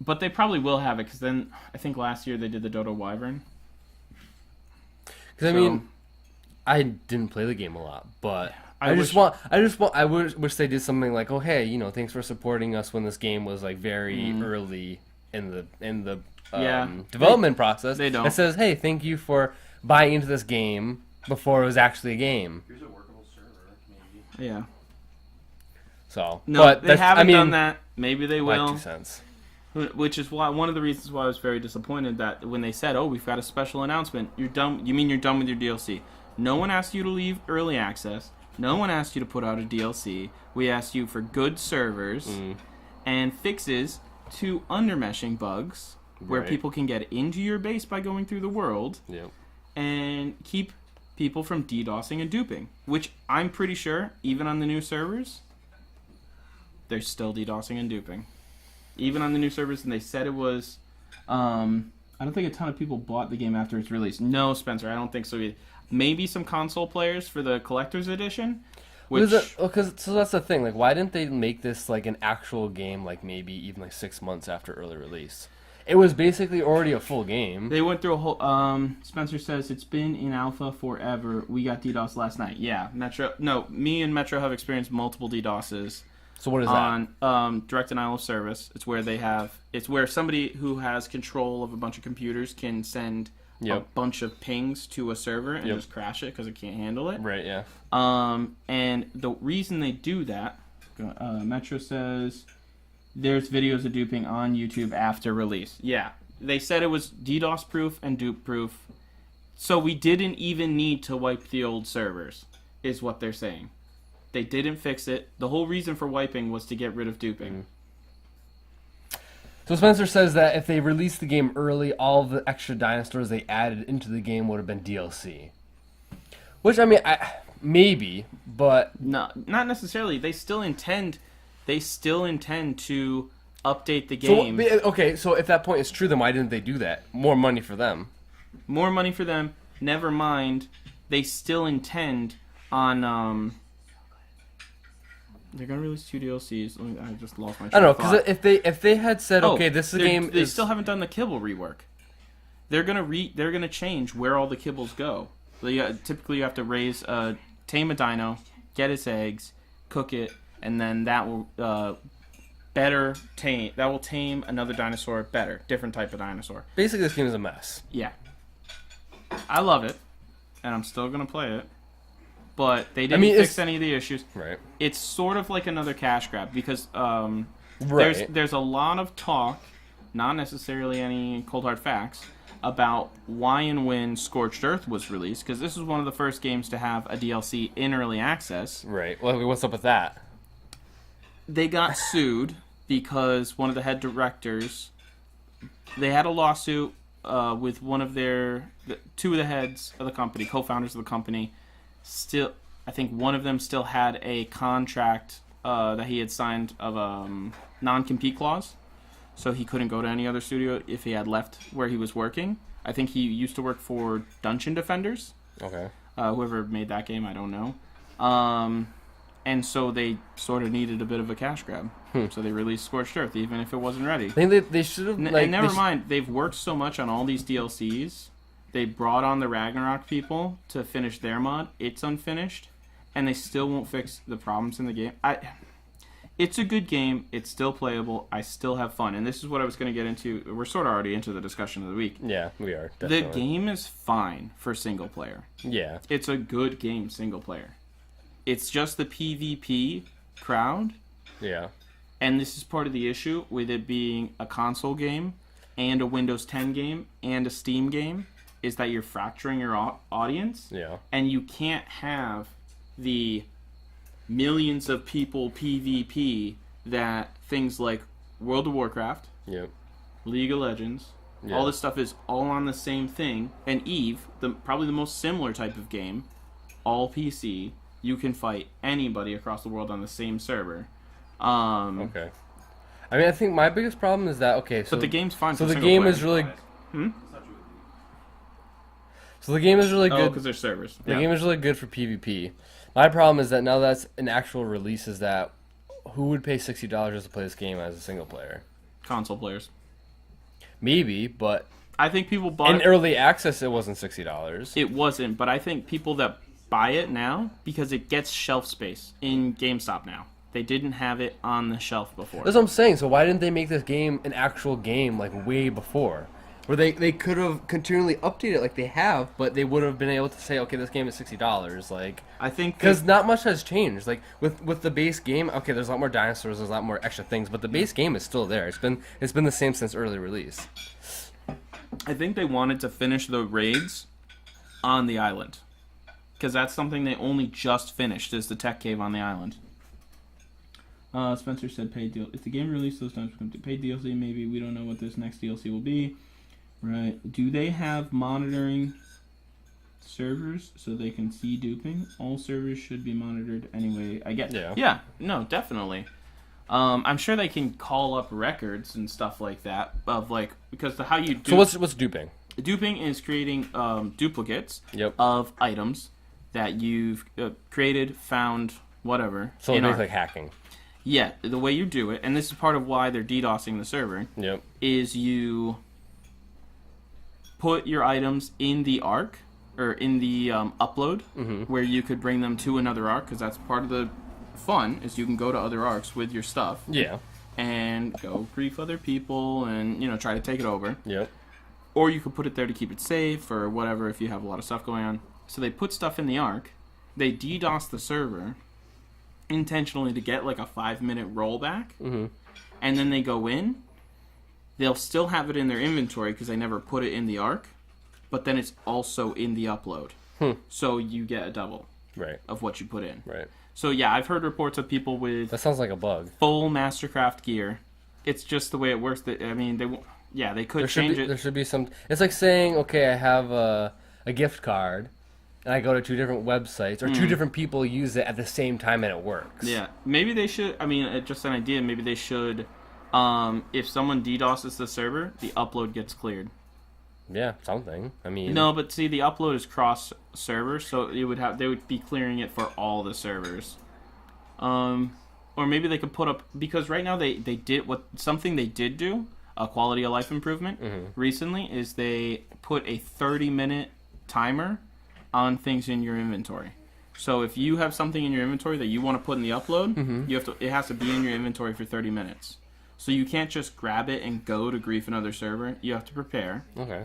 But they probably will have it, because then I think last year they did the Dodo Wyvern. Because I mean, I didn't play the game a lot, but I I wish they did something like, oh hey, thanks for supporting us when this game was like very early in the development process. they don't. It says, hey, thank you for buying into this game before it was actually a game. Here's a workable server, maybe. Yeah. So No, but they haven't done that. Maybe they My will. 2 cents. Which is why one of the reasons why I was very disappointed that when they said, "Oh, we've got a special announcement," you're done. You mean you're done with your DLC? No one asked you to leave early access. No one asked you to put out a DLC. We asked you for good servers and fixes to undermeshing bugs, where Right. people can get into your base by going through the world Yep. and keep people from DDoSing and duping. Which I'm pretty sure, even on the new servers, they're still DDoSing and duping. Even on the new servers, and they said it was. I don't think a ton of people bought the game after its release. No, Spencer, I don't think so either. Maybe some console players for the collector's edition. Which So that's the thing. Like, why didn't they make this like an actual game? Like maybe even like 6 months after early release. It was basically already a full game. they went through a whole. Spencer says it's been in alpha forever. We got DDoS last night. Yeah, Metro. No, me and Metro have experienced multiple DDoSes. So what is on direct denial of service. It's where somebody who has control of a bunch of computers can send a bunch of pings to a server and just crash it because it can't handle it. that? Right. Yeah. And the reason they do that, Metro says there's videos of duping on YouTube after release. Yeah, they said it was DDoS proof and dupe proof, so we didn't even need to wipe the old servers, is what they're saying. They didn't fix it. The whole reason for wiping was to get rid of duping. Mm-hmm. So Spencer says that if they released the game early, all of the extra dinosaurs they added into the game would have been DLC. Which, I mean, maybe, but... No, not necessarily. They still intend to update the game. So, okay, so if that point is true, then why didn't they do that? More money for them. More money for them. Never mind. They still intend on... They're gonna release 2 DLCs. I just lost my. I don't know, because if they had said, okay, this game they still haven't done the kibble rework. They're gonna change where all the kibbles go. Typically, you have to tame a dino, get its eggs, cook it, and then that will tame another dinosaur better, different type of dinosaur. Basically, this game is a mess. Yeah, I love it, and I'm still gonna play it. But they didn't fix any of the issues. Right. It's sort of like another cash grab because right. there's a lot of talk, not necessarily any cold hard facts, about why and when Scorched Earth was released, because this was one of the first games to have a DLC in early access. Right. Well, what's up with that? They got sued because one of the head directors, they had a lawsuit with one of two of the heads of the company, co-founders of the company. Still, I think one of them still had a contract that he had signed of a non-compete clause, so he couldn't go to any other studio if he had left where he was working. I think he used to work for Dungeon Defenders. Okay. Whoever made that game, I don't know. And so they sort of needed a bit of a cash grab. So they released Scorched Earth, even if it wasn't ready. I think they should have... and never mind, they've worked so much on all these DLCs. They brought on the Ragnarok people to finish their mod. It's unfinished. And they still won't fix the problems in the game. It's a good game. It's still playable. I still have fun. And this is what I was going to get into. We're sort of already into the discussion of the week. Yeah, we are. Definitely. The game is fine for single player. Yeah. It's a good game single player. It's just the PvP crowd. Yeah. And this is part of the issue with it being a console game and a Windows 10 game and a Steam game. Is that you're fracturing your audience. Yeah. And you can't have the millions of people PvP that things like World of Warcraft, yep, League of Legends, all this stuff is all on the same thing. And EVE, probably the most similar type of game, all PC, you can fight anybody across the world on the same server. Okay. I mean, I think my biggest problem is that, but the game's fine. So for the game player. is really... So the game is really good. Because there's servers. The game is really good for PvP. My problem is that now that's an actual release, is that who would pay $60 just to play this game as a single player? Console players. Maybe, but I think people bought in early access. It wasn't $60. It wasn't, but I think people that buy it now because it gets shelf space in GameStop now. They didn't have it on the shelf before. That's what I'm saying. So why didn't they make this game an actual game like way before? Where they could have continually updated it like they have, but they would have been able to say, okay, this game is $60. Like, I think because not much has changed. Like with the base game, okay, there's a lot more dinosaurs, there's a lot more extra things, but the base game is still there. It's been the same since early release. I think they wanted to finish the raids on the island, because that's something they only just finished, is the tech cave on the island. Spencer said paid deal. If the game released those times, paid DLC, maybe. We don't know what this next DLC will be. Right. Do they have monitoring servers so they can see duping? All servers should be monitored anyway. I get. Yeah. No, definitely. I'm sure they can call up records and stuff like that of because how you dupe. So what's duping? Duping is creating duplicates Yep. of items that you've created, found, whatever. So it's like hacking. Yeah, the way you do it, and this is part of why they're DDoSing the server. Yep. Is you put your items in the ARK, or in the upload, where you could bring them to another ARK, because that's part of the fun, is you can go to other ARKs with your stuff. Yeah. And go grief other people and, try to take it over. Yep. Or you could put it there to keep it safe, or whatever, if you have a lot of stuff going on. So they put stuff in the ARK, they DDoS the server, intentionally to get a 5-minute rollback, and then they go in. They'll still have it in their inventory because they never put it in the ARK, but then it's also in the upload. So you get a double of what you put in. Right. So yeah, I've heard reports of people with That sounds like a bug. full Mastercraft gear. It's just the way it works. I mean, they could change it. There should be some. It's like saying, okay, I have a gift card, and I go to 2 different websites, or 2 different people use it at the same time, and it works. Yeah, maybe they should. I mean, just an idea. Maybe they should. If someone DDoSes the server, the upload gets cleared. Yeah, something. I mean, No, but see, the upload is cross server, so they would be clearing it for all the servers. Or maybe they could put up, because right now they did something they did do, a quality of life improvement recently, is they put a 30-minute timer on things in your inventory. So if you have something in your inventory that you want to put in the upload, it has to be in your inventory for 30 minutes. So you can't just grab it and go to grief another server. You have to prepare. Okay.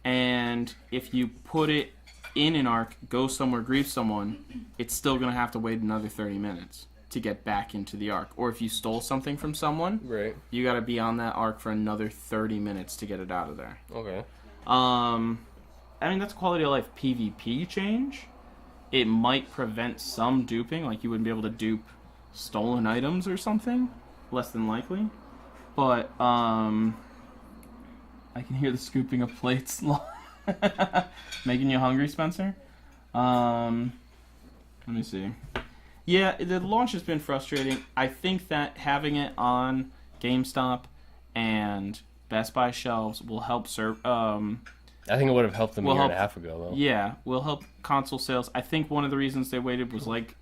And if you put it in an ARK, go somewhere, grief someone, it's still going to have to wait another 30 minutes to get back into the ARK. Or if you stole something from someone, Right. you got to be on that ARK for another 30 minutes to get it out of there. Okay. I mean, that's a quality of life PvP change. It might prevent some duping, like you wouldn't be able to dupe stolen items or something. Less than likely. But, I can hear the scooping of plates. Making you hungry, Spencer? Let me see. Yeah, the launch has been frustrating. I think that having it on GameStop and Best Buy shelves will help serve... I think it would have helped them a year and a half ago, though. Yeah, will help console sales. I think one of the reasons they waited was, like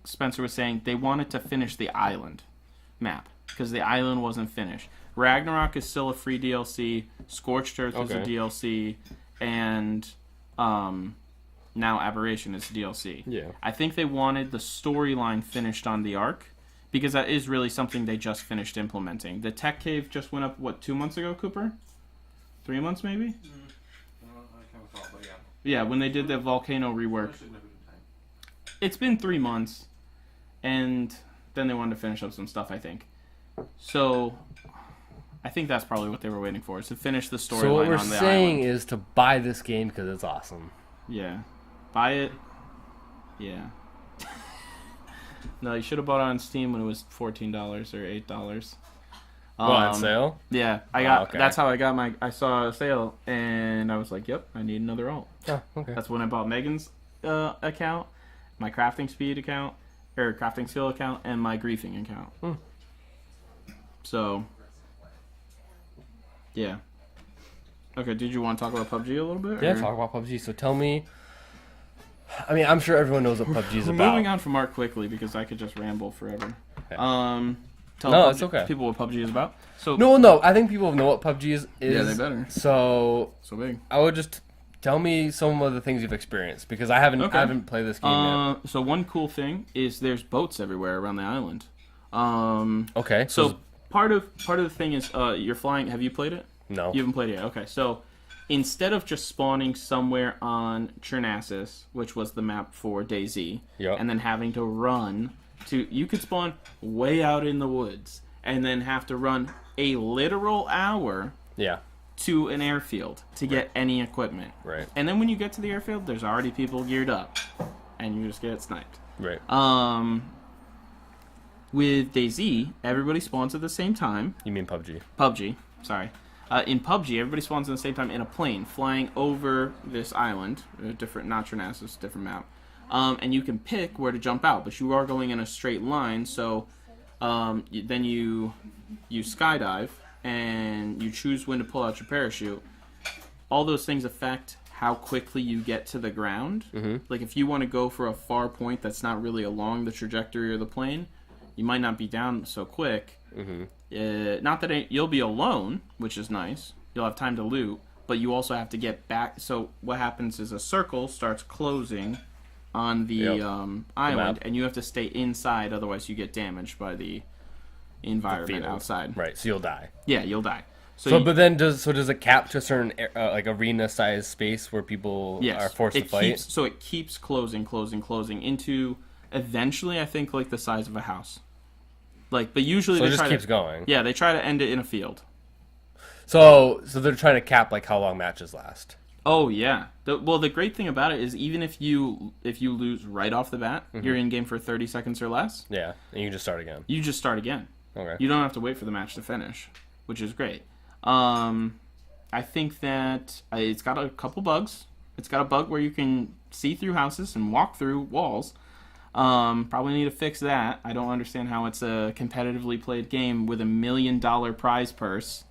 Spencer was saying, they wanted to finish the island map because the island wasn't finished. Ragnarok is still a free DLC. Scorched Earth is a DLC, and now Aberration is DLC. Yeah. I think they wanted the storyline finished on the ARK because that is really something they just finished implementing. The Tech Cave just went up, what, 2 months ago, Cooper? 3 months, maybe? I can't recall, but yeah. Yeah, when they did the volcano rework. It's been 3 months, and then they wanted to finish up some stuff, I think. So, I think that's probably what they were waiting for, is to finish the storyline on the So what we're island. saying is to buy this game because it's awesome. Yeah. Buy it. Yeah. No, you should have bought it on Steam when it was $14 or $8. On sale? Yeah, I got. okay. That's how I got my. I saw a sale and I was like, "Yep, I need another alt." Oh, okay. That's when I bought Megan's account, my crafting speed account, or crafting skill account, and my griefing account. So, yeah. Okay, did you want to talk about PUBG a little bit? Yeah, or? talk about PUBG. So tell me. I mean, I'm sure everyone knows what PUBG is We're about. moving on from ARK quickly because I could just ramble forever. Okay. Tell No, PUBG it's okay. People what PUBG is about. So No. I think people know what PUBG is. Yeah, they better. So So big. I would just tell me some of the things you've experienced because I haven't played this game yet. So one cool thing is there's boats everywhere around the island. Okay. So part of the thing is you're flying. Have you played it? No. You haven't played it yet. Okay, so instead of just spawning somewhere on Chernassus, which was the map for DayZ, Yep. and then having to run to, you could spawn way out in the woods and then have to run a literal hour Yeah. to an airfield to get any equipment. Right. And then when you get to the airfield, there's already people geared up, and you just get sniped. Right. With DayZ, everybody spawns at the same time. You mean PUBG? PUBG, sorry. In PUBG, everybody spawns at the same time in a plane flying over this island, different, not Chernassus, different map. And you can pick where to jump out, but you are going in a straight line, so then you skydive, and you choose when to pull out your parachute. All those things affect how quickly you get to the ground. Mm-hmm. Like, if you want to go for a far point that's not really along the trajectory of the plane, you might not be down so quick. Mm-hmm. Not that you'll be alone, which is nice. You'll have time to loot, but you also have to get back. So what happens is a circle starts closing on the island, and you have to stay inside, otherwise you get damaged by the environment outside. Right. So you'll die. Yeah, you'll die. But then does it cap to a certain like arena size space where people are forced to fight? It keeps closing into eventually, I think, like the size of a house. Like, but usually So it they just try keeps to, going. Yeah, they try to end it in a field. So they're trying to cap like how long matches last. Oh yeah. The great thing about it is even if you lose right off the bat, you're in game for 30 seconds or less. Yeah, and you can just start again. You just start again. Okay. You don't have to wait for the match to finish, which is great. I think that it's got a couple bugs. It's got a bug where you can see through houses and walk through walls. Probably need to fix that. I don't understand how it's a competitively played game with $1 million prize purse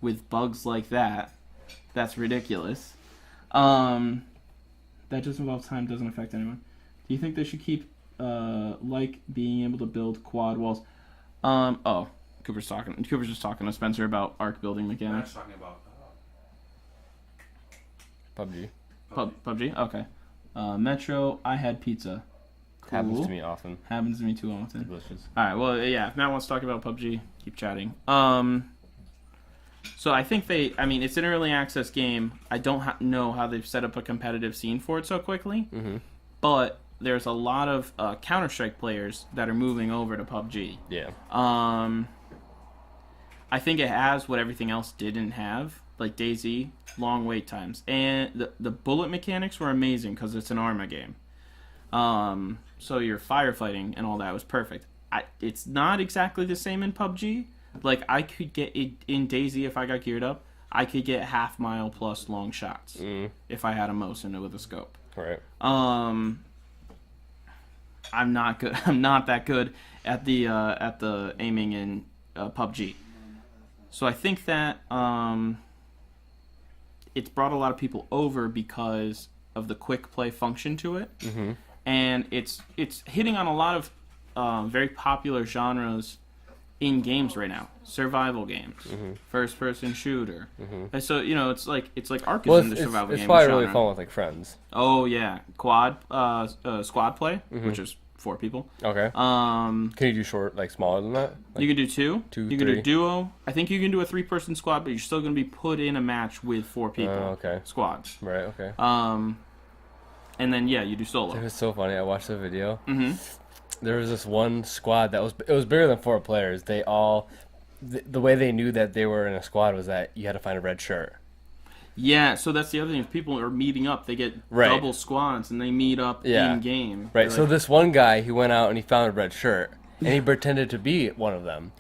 with bugs like that. That's ridiculous. That just involves time, doesn't affect anyone. Do you think they should keep like being able to build quad walls? Cooper's just talking to Spencer about ARK building I'm mechanics. just talking about PUBG. PUBG? Okay. Metro, I had pizza. Cool. Happens to me often. Happens to me too often. Delicious. Alright, well, yeah, if Matt wants to talk about PUBG, keep chatting. So I think it's an early access game. I don't know how they've set up a competitive scene for it so quickly, but there's a lot of Counter-Strike players that are moving over to PUBG. Yeah. I think it has what everything else didn't have, like DayZ, long wait times. And the bullet mechanics were amazing because it's an Arma game. So your firefighting and all that was perfect. It's not exactly the same in PUBG. Like, I could get it in DayZ if I got geared up. I could get half-mile plus long shots if I had a Mosin with a scope. Right. I'm not good. I'm not that good at the aiming in PUBG. So I think that it's brought a lot of people over because of the quick play function to it, and it's hitting on a lot of very popular genres in games right now. Survival games, first person shooter. And so it's like ARK is in the survival game. It's probably genre. really fun with like friends. Oh yeah, squad play, which is 4 people. Okay. Can you do short, like smaller than that? Like You can do 2. two, You can do three? duo. I think you can do a 3-person squad, but you're still going to be put in a match with 4 people. Okay. Squads. Right. Okay. And then you do solo. It was so funny. I watched the video. There was this one squad that was bigger than 4 players. They all the way they knew that they were in a squad was that you had to find a red shirt. Yeah, so that's the other thing. If people are meeting up, they get double squads and they meet up in game. Right. So this one guy, he went out and he found a red shirt and he pretended to be one of them.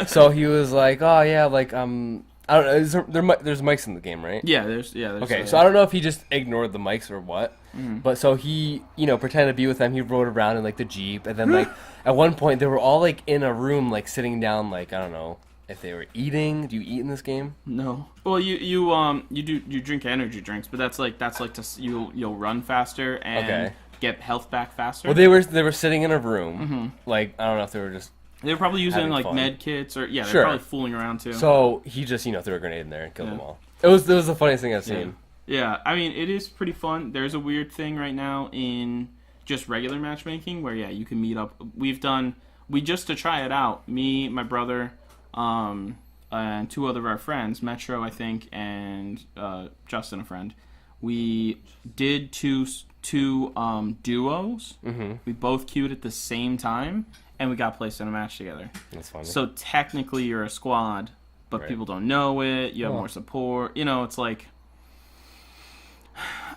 So he was like, "Oh yeah, like I don't know. There's mics in the game, right?" Yeah, there's Okay, so I don't know if he just ignored the mics or what, but so he, pretended to be with them. He rode around in like the Jeep, and then like at one point they were all like in a room, like sitting down, like I don't know if they were eating. Do you eat in this game? No. Well, you drink energy drinks, but that's like you'll run faster and get health back faster. Well, they were sitting in a room, like I don't know if they were just. They were probably using having like fun. med kits or they're Sure. probably fooling around too. So he just threw a grenade in there and killed them all. It was the funniest thing I've seen. Yeah, I mean, it is pretty fun. There's a weird thing right now in just regular matchmaking where, you can meet up. Just to try it out, me, my brother, and 2 other of our friends, Metro, I think, and Justin, a friend, we did two duos. We both queued at the same time, and we got placed in a match together. That's funny. So technically you're a squad, but people don't know it. You have more support. It's like...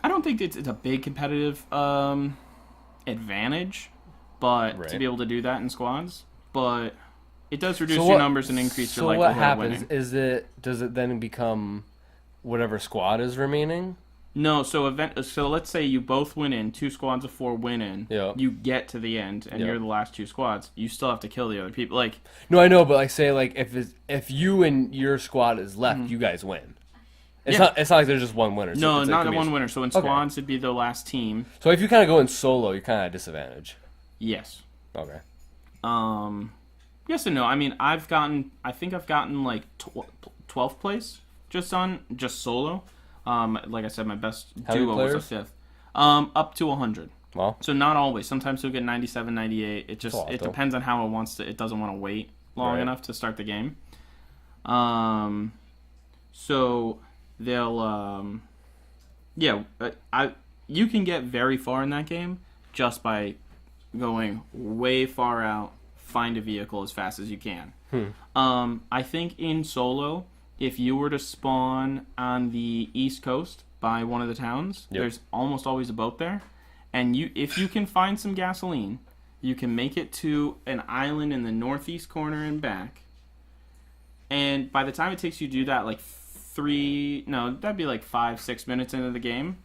I don't think it's a big competitive advantage, but to be able to do that in squads, but it does reduce your numbers and increase your likelihood of winning. So what happens? Does it then become whatever squad is remaining? No, so let's say you both win in, 2 squads of 4 win in. Yeah. You get to the end, and you're the last 2 squads. You still have to kill the other people. Like, no, I know, but like say like if you and your squad is left, you guys win. It's not like there's just one winner. So no, it's not like, one winner. So in squads, it'd be the last team. So if you kind of go in solo, you're kind of at a disadvantage. Yes. Okay. Yes and no. I mean, I think I've gotten like 12th place just solo. Like I said, my best duo was a 5th. Up to 100. Well. So not always. Sometimes you'll get 97, 98. It depends on how it doesn't want to wait long enough to start the game. So they'll you can get very far in that game just by going way far out, find a vehicle as fast as you can. I think in solo, if you were to spawn on the East Coast by one of the towns, Yep. there's almost always a boat there. And if you can find some gasoline, you can make it to an island in the northeast corner and back. And by the time it takes you to do that, like that'd be like 5-6 minutes into the game,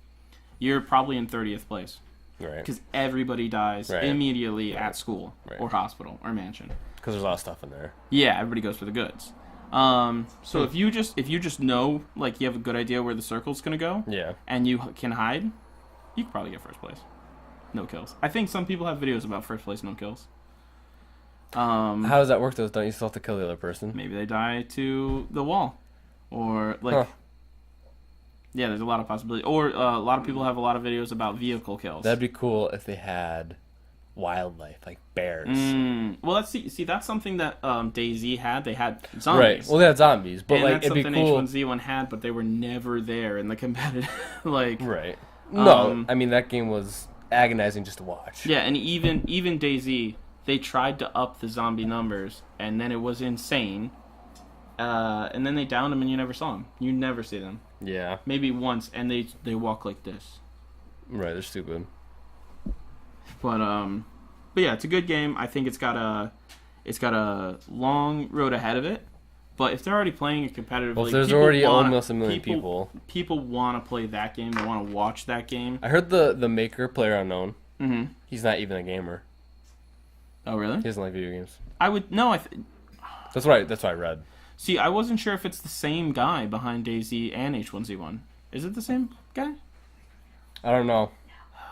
you're probably in 30th place. Right. Because everybody dies immediately at school or hospital or mansion. Because there's a lot of stuff in there. Yeah, everybody goes for the goods. So if you just know, like, you have a good idea where the circle's gonna go, and you can hide, you could probably get first place. No kills. I think some people have videos about first place, no kills. How does that work though? Don't you still have to kill the other person? Maybe they die to the wall, or like, yeah, there's a lot of possibilities. Or a lot of people have a lot of videos about vehicle kills. That'd be cool if they had wildlife like bears. Well, let's see. That's something that DayZ had. They had zombies. Right. Well, they had zombies, but and like that's it'd be something cool. H1Z1 had, but they were never there in the competitive. Like, right. No, I mean that game was agonizing just to watch. Yeah, and even DayZ, they tried to up the zombie numbers, and then it was insane. And then they downed them, and you never saw them. You never see them. Yeah. Maybe once, and they walk like this. Right, they're stupid. But yeah, it's a good game. I think it's got a long road ahead of it. But if they're already playing it competitively, well, if there's already almost a million people. People want to play that game. They want to watch that game. I heard the maker, PlayerUnknown. Mm-hmm. He's not even a gamer. Oh, really? He doesn't like video games. I would no. That's what I read. See, I wasn't sure if it's the same guy behind DayZ and H1Z1. Is it the same guy? I don't know.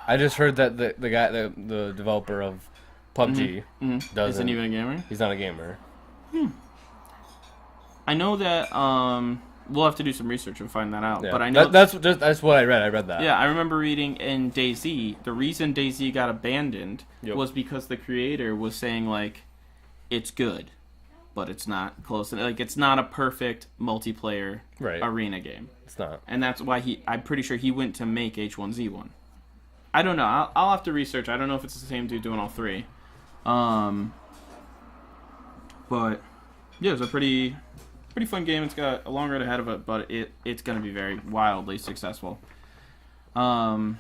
I just heard that the guy, the developer of PUBG, isn't even a gamer. He's not a gamer. I know that we'll have to do some research and find that out. Yeah. But I know that's what I read. I read that. Yeah, I remember reading in DayZ, the reason DayZ got abandoned was because the creator was saying, like, it's good, but it's not close. Like, it's not a perfect multiplayer arena game. It's not. And that's why I'm pretty sure he went to make H1Z1. I don't know. I'll have to research. I don't know if it's the same dude doing all three. But yeah, it's a pretty fun game. It's got a long road ahead of it, but it's going to be very wildly successful. Yeah.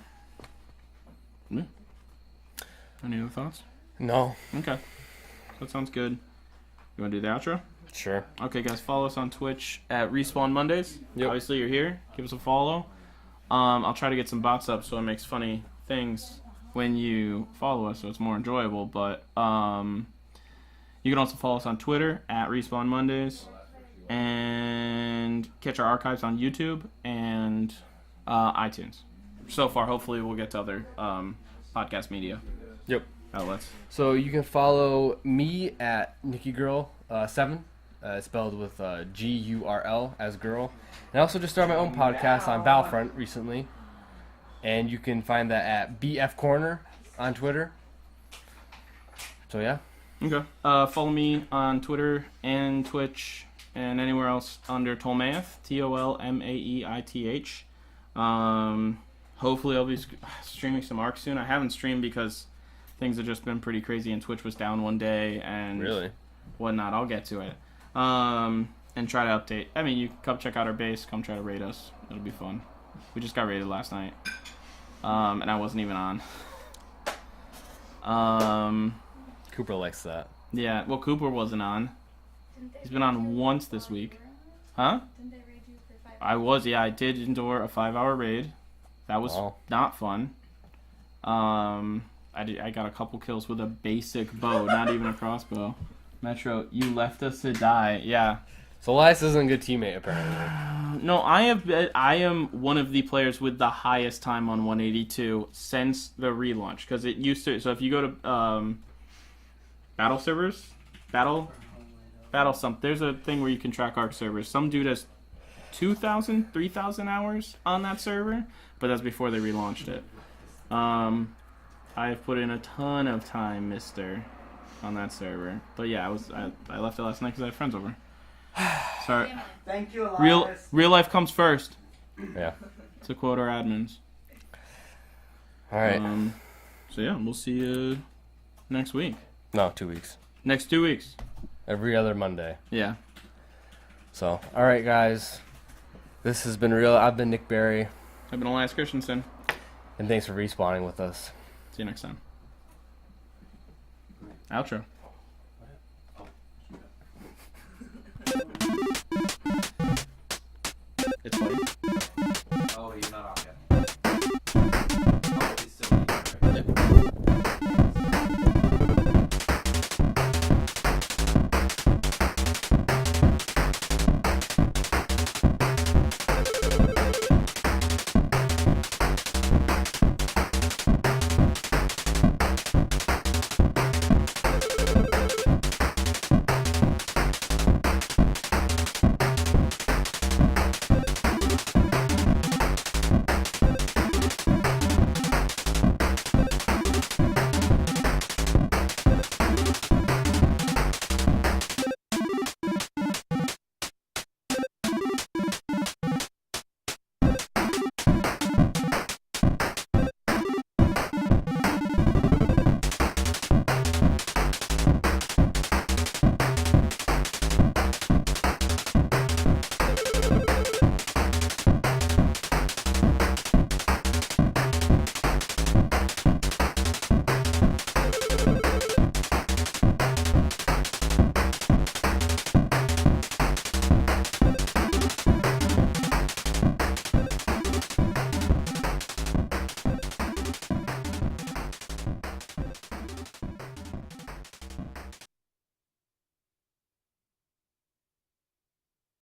Any other thoughts? No. Okay. That sounds good. You want to do the outro? Sure. Okay, guys, follow us on Twitch at Respawn Mondays. Yep. Obviously, you're here. Give us a follow. I'll try to get some bots up so it makes funny things when you follow us, so it's more enjoyable. But you can also follow us on Twitter at Respawn Mondays, and catch our archives on YouTube and iTunes. So far, hopefully, we'll get to other podcast media outlets. So you can follow me at NikkiGirl7, spelled with Gurl as girl. And I also just started my own podcast on Battlefront recently. And you can find that at BF Corner on Twitter. So yeah. Okay. Follow me on Twitter and Twitch and anywhere else under Tolmaeth, TOLMAEITH. Hopefully I'll be streaming some ARK soon. I haven't streamed because things have just been pretty crazy and Twitch was down one day and whatnot. I'll get to it. And try to update. I mean, you can come check out our base. Come try to raid us. It'll be fun. We just got raided last night. And I wasn't even on. Cooper likes that. Yeah, well, Cooper wasn't on. He's been on once this week. Huh? Didn't they raid you for 5 hours? I was, yeah. I did endure a 5-hour raid. That was not fun. I got a couple kills with a basic bow, not even a crossbow. Metro, you left us to die. Yeah. So Elias isn't a good teammate, apparently. No, I am one of the players with the highest time on 182 since the relaunch. Because it used to... So if you go to battle servers... Battle there's a thing where you can track ARK servers. Some dude has 2,000, 3,000 hours on that server. But that's before they relaunched it. I've put in a ton of time, mister, on that server. But yeah, I left it last night because I had friends over. Sorry. Thank you, Elias. Real life comes first. Yeah. To quote our admins. All right. So yeah, we'll see you next week. No, 2 weeks. Next 2 weeks. Every other Monday. Yeah. So, all right, guys. This has been real. I've been Nick Berry. I've been Elias Christensen. And thanks for respawning with us. See you next time. Outro. It's funny.